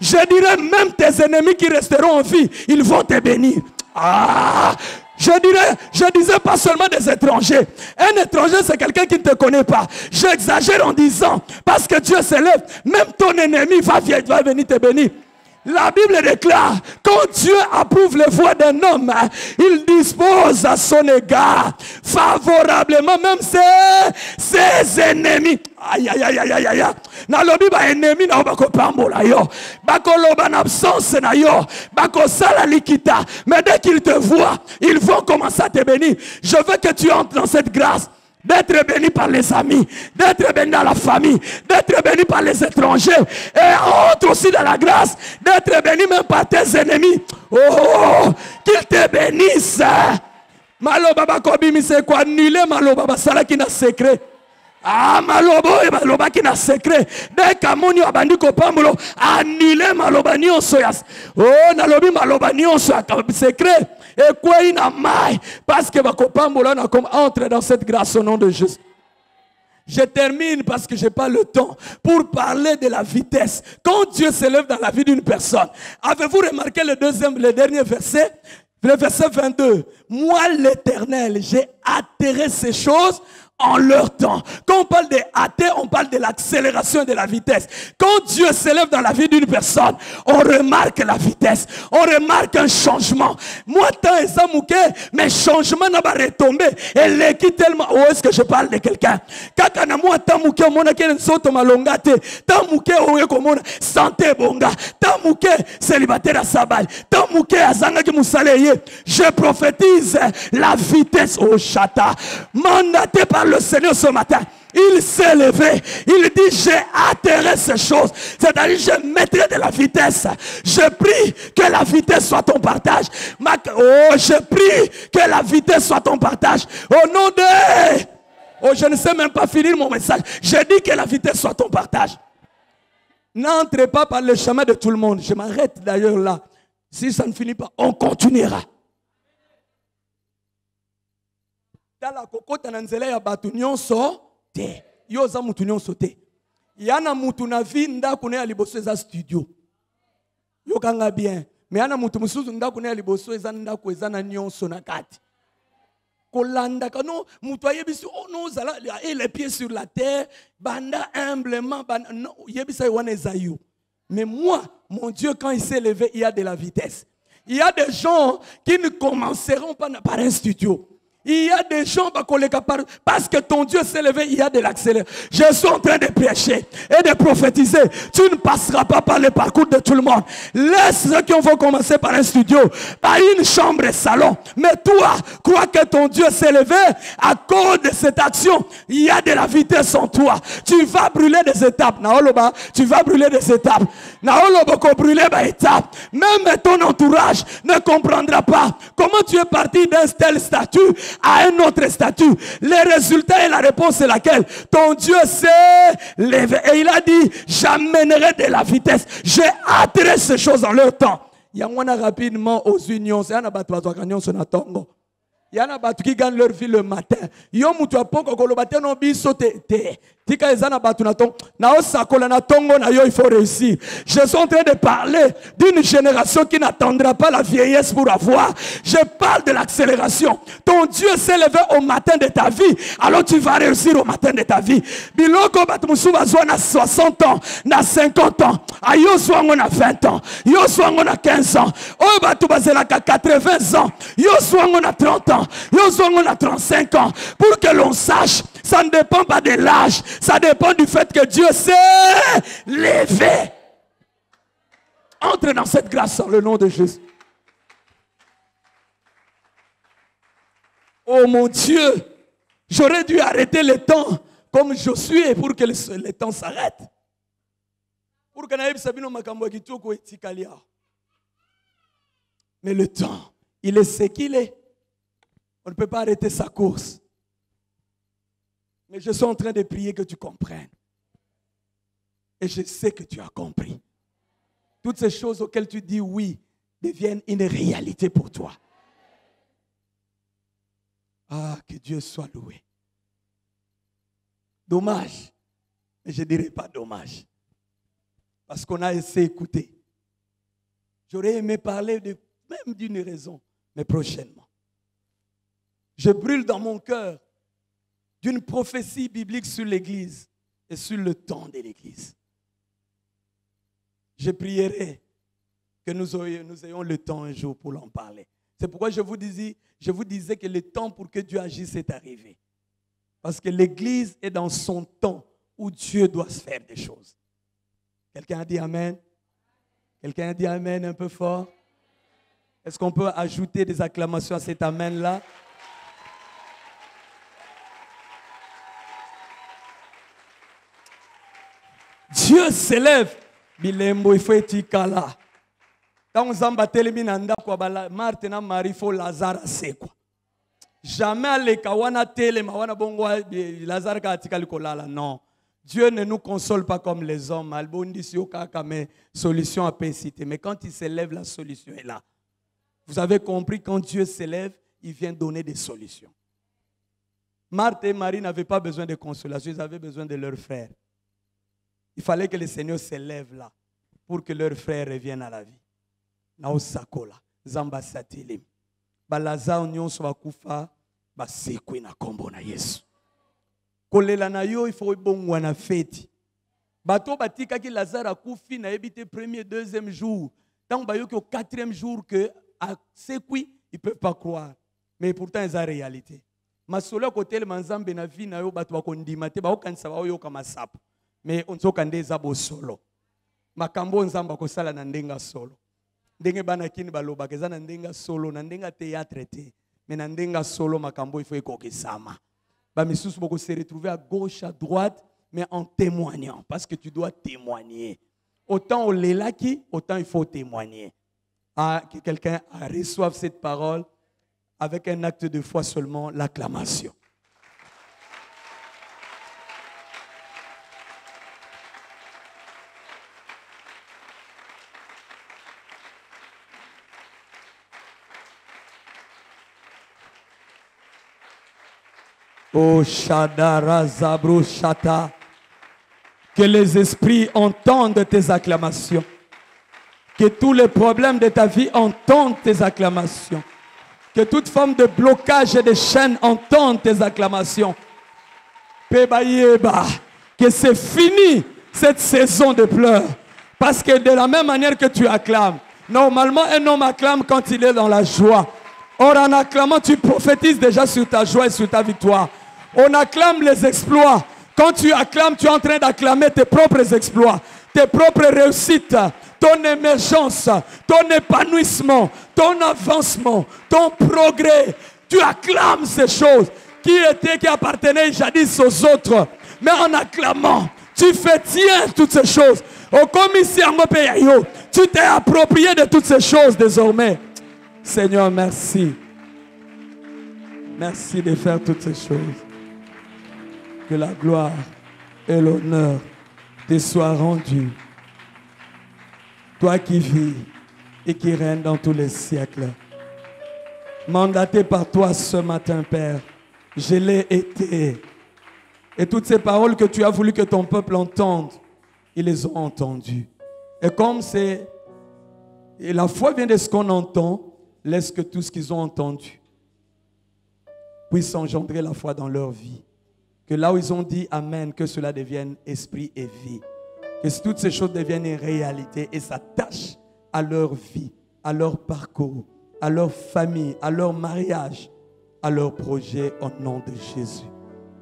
Je dirais même tes ennemis qui resteront en vie, ils vont te bénir. Ah! Je disais pas seulement des étrangers. Un étranger, c'est quelqu'un qui ne te connaît pas. J'exagère en disant, parce que Dieu s'élève, même ton ennemi va venir te bénir. La Bible déclare, quand Dieu approuve les voies d'un homme, il dispose à son égard favorablement même ses ennemis. Aïe, aïe, aïe, aïe, aïe, aïe. Nalobi ba ennemi na bako pambola yo. Bako loba na absence na yo. Bako sala likita. Mais dès qu'ils te voient, ils vont commencer à te bénir. Je veux que tu entres dans cette grâce. D'être béni par les amis, d'être béni dans la famille, d'être béni par les étrangers, et entre aussi dans la grâce, d'être béni même par tes ennemis. Oh, qu'ils te bénissent. Maloba bakobi c'est quoi annuler maloba sala qui n'a secret. Ah, maloba qui n'a secret. Dès qu'amoni abandi ko pamolo, annuler maloba nyonso ya. Oh, nalobi maloba nyonso ya secret. Et quoi il n'a mai. Parce que Bakopambola entre dans cette grâce au nom de Jésus. Je termine parce que je n'ai pas le temps pour parler de la vitesse. Quand Dieu s'élève dans la vie d'une personne, avez-vous remarqué le dernier verset? Le verset 22. Moi l'Éternel, j'ai atterré ces choses en leur temps. Quand on parle de hâter, on parle de l'accélération et de la vitesse. Quand Dieu s'élève dans la vie d'une personne, on remarque la vitesse. On remarque un changement. Moi, tant et ça mouké, mais changement n'a pas retombé. Et l'équipe tellement. Où est-ce que je parle de quelqu'un? Quand moi, tant mouké, on a qu'un saut malongate. Tant mouké, on est comme santé bonga. Tant mouké, célibataire à sabal. Tant mouké, à zanga qui moussaleye. Je prophétise la vitesse au chata. Mandaté par le Seigneur ce matin. Il s'est levé. Il dit, j'ai atterré ces choses. C'est-à-dire, je mettrai de la vitesse. Je prie que la vitesse soit ton partage. Oh, je prie que la vitesse soit ton partage. Au nom de... Oh, je ne sais même pas finir mon message. Je dis que la vitesse soit ton partage. N'entrez pas par le chemin de tout le monde. Je m'arrête d'ailleurs là. Si ça ne finit pas, on continuera. La kokota na nzela ya batu nyonso te. Yo za mutu nyonso te. Yana mutu na vi ndako na liboso eza studio. Yo kanga bien. Mais yana mutu musuzu ndako na liboso eza ndako eza na nyonso na kati. Kolanda kano mutu ayebisu oh non zala et les pieds sur la terre banda humblement banda non yebisa wana eza yo. Mais moi, mon Dieu, quand il s'est levé, il y a de la vitesse. Il y a des gens qui ne commenceront pas par un studio. Il y a des gens parce que ton Dieu s'est levé, il y a de l'accélération. Je suis en train de prêcher et de prophétiser. Tu ne passeras pas par le parcours de tout le monde. Laisse ceux qui vont commencer par un studio, par une chambre et salon. Mais toi, crois que ton Dieu s'est levé à cause de cette action. Il y a de la vitesse en toi. Tu vas brûler des étapes. Tu vas brûler des étapes. Brûler des étapes. Même ton entourage ne comprendra pas comment tu es parti d'un tel statut à un autre statut. Le résultat et la réponse est laquelle? Ton Dieu s'est levé et il a dit, j'amènerai de la vitesse. J'ai attiré ces choses dans leur temps. Il y a moins rapidement aux unions. Il y a un batu qui gagne leur vie le matin. Yo mutu apoko kolobate no biso te. Tika ezana batu na ton. Na osakola na tongo na yo il faut réussir. Je suis en train de parler d'une génération qui n'attendra pas la vieillesse pour avoir. Je parle de l'accélération. Ton Dieu s'est levé au matin de ta vie. Alors tu vas réussir au matin de ta vie. Biloko batu musuba zwa na 60 ans, na 50 ans. Ayo zwango na 20 ans. Yo zwango na 15 ans. O batu bazela ka 80 ans. Yo zwango na 30 ans. On a 35 ans. Pour que l'on sache, ça ne dépend pas de l'âge. Ça dépend du fait que Dieu s'est levé. Entre dans cette grâce dans le nom de Jésus. Oh mon Dieu, j'aurais dû arrêter le temps comme Josué pour que le temps s'arrête. Pour que mais le temps, il est ce qu'il est. On ne peut pas arrêter sa course. Mais je suis en train de prier que tu comprennes. Et je sais que tu as compris. Toutes ces choses auxquelles tu dis oui deviennent une réalité pour toi. Ah, que Dieu soit loué. Dommage. Mais je ne dirais pas dommage. Parce qu'on a essayé d'écouter. J'aurais aimé parler même d'une raison, mais prochainement. Je brûle dans mon cœur d'une prophétie biblique sur l'Église et sur le temps de l'Église. Je prierai que nous ayons le temps un jour pour en parler. C'est pourquoi je vous disais que le temps pour que Dieu agisse est arrivé. Parce que l'Église est dans son temps où Dieu doit se faire des choses. Quelqu'un a dit Amen? Quelqu'un a dit Amen un peu fort? Est-ce qu'on peut ajouter des acclamations à cet Amen-là? Dieu s'élève. Bilembo, il faut être là. Quand on zamba teleminanda kwa bala Marthe na Marie faut Lazare c'est quoi. Jamais les kawana tele mawana bongo Lazare ka atika likolala non. Dieu ne nous console pas comme les hommes. Albondi si okaka mais solution à péciter mais quand il s'élève la solution est là. Vous avez compris, quand Dieu s'élève, il vient donner des solutions. Marthe et Marie n'avaient pas besoin de consolation, ils avaient besoin de leur frère. Il fallait que le Seigneur s'élève là pour que leur frère revienne à la vie. Naosakola, Zamba Satilim. Balazar nyonso bakufa basekwe na kombo na Yesu. Kolela na yo il faut bongwa na feti. Bato batika ki Lazare akufi na ebité premier deuxième jour. Tant ba yo ki au quatrième jour que a sekwi, ils peuvent pas croire. Mais pourtant c'est la réalité. Masolo côté le manzambe na vie na yo bato bakondima te ba okanisa ba yo kama sapo. Mais on zokande za bo solo. Makambo nzamba ko sala na ndenga solo. Ndenge bana kini baloba keza na ndenga solo na ndenga théâtre te. Mais na ndenga solo makambo il faut ekokesama. Ba misusu boko se retrouver à gauche à droite mais en témoignant parce que tu dois témoigner. Autant au lelaki, autant il faut témoigner. Ah, que quelqu'un reçoive cette parole avec un acte de foi seulement, l'acclamation. Oh Shadara Zabru Shata, que les esprits entendent tes acclamations, que tous les problèmes de ta vie entendent tes acclamations, que toute forme de blocage et de chaîne entendent tes acclamations. Pebayeba, que c'est fini cette saison de pleurs, parce que de la même manière que tu acclames, normalement un homme acclame quand il est dans la joie. Or en acclamant, tu prophétises déjà sur ta joie et sur ta victoire. On acclame les exploits. Quand tu acclames, tu es en train d'acclamer tes propres exploits, tes propres réussites, ton émergence, ton épanouissement, ton avancement, ton progrès. Tu acclames ces choses qui appartenaient jadis aux autres. Mais en acclamant, tu fais tien toutes ces choses. Au commissaire Mopeyayo, tu t'es approprié de toutes ces choses désormais. Seigneur, merci. Merci de faire toutes ces choses. Que la gloire et l'honneur te soient rendus. Toi qui vis et qui règnes dans tous les siècles. Mandaté par toi ce matin, Père, je l'ai été. Et toutes ces paroles que tu as voulu que ton peuple entende, ils les ont entendues. Et comme c'est... Et la foi vient de ce qu'on entend, laisse que tout ce qu'ils ont entendu puisse engendrer la foi dans leur vie. Que là où ils ont dit Amen, que cela devienne esprit et vie. Que toutes ces choses deviennent une réalité et s'attachent à leur vie, à leur parcours, à leur famille, à leur mariage, à leur projet au nom de Jésus.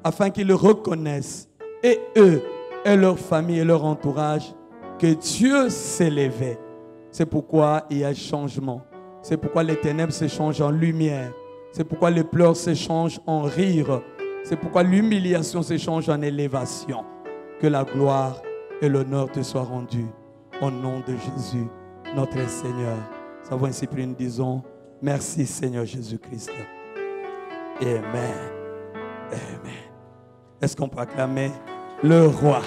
Afin qu'ils le reconnaissent, et eux, et leur famille et leur entourage, que Dieu s'est levé. C'est pourquoi il y a changement. C'est pourquoi les ténèbres se changent en lumière. C'est pourquoi les pleurs se changent en rire. C'est pourquoi l'humiliation se change en élévation. Que la gloire et l'honneur te soient rendus. Au nom de Jésus, notre Seigneur. Nous avons ainsi prié, nous disons, merci Seigneur Jésus-Christ. Amen. Amen. Est-ce qu'on peut acclamer le roi?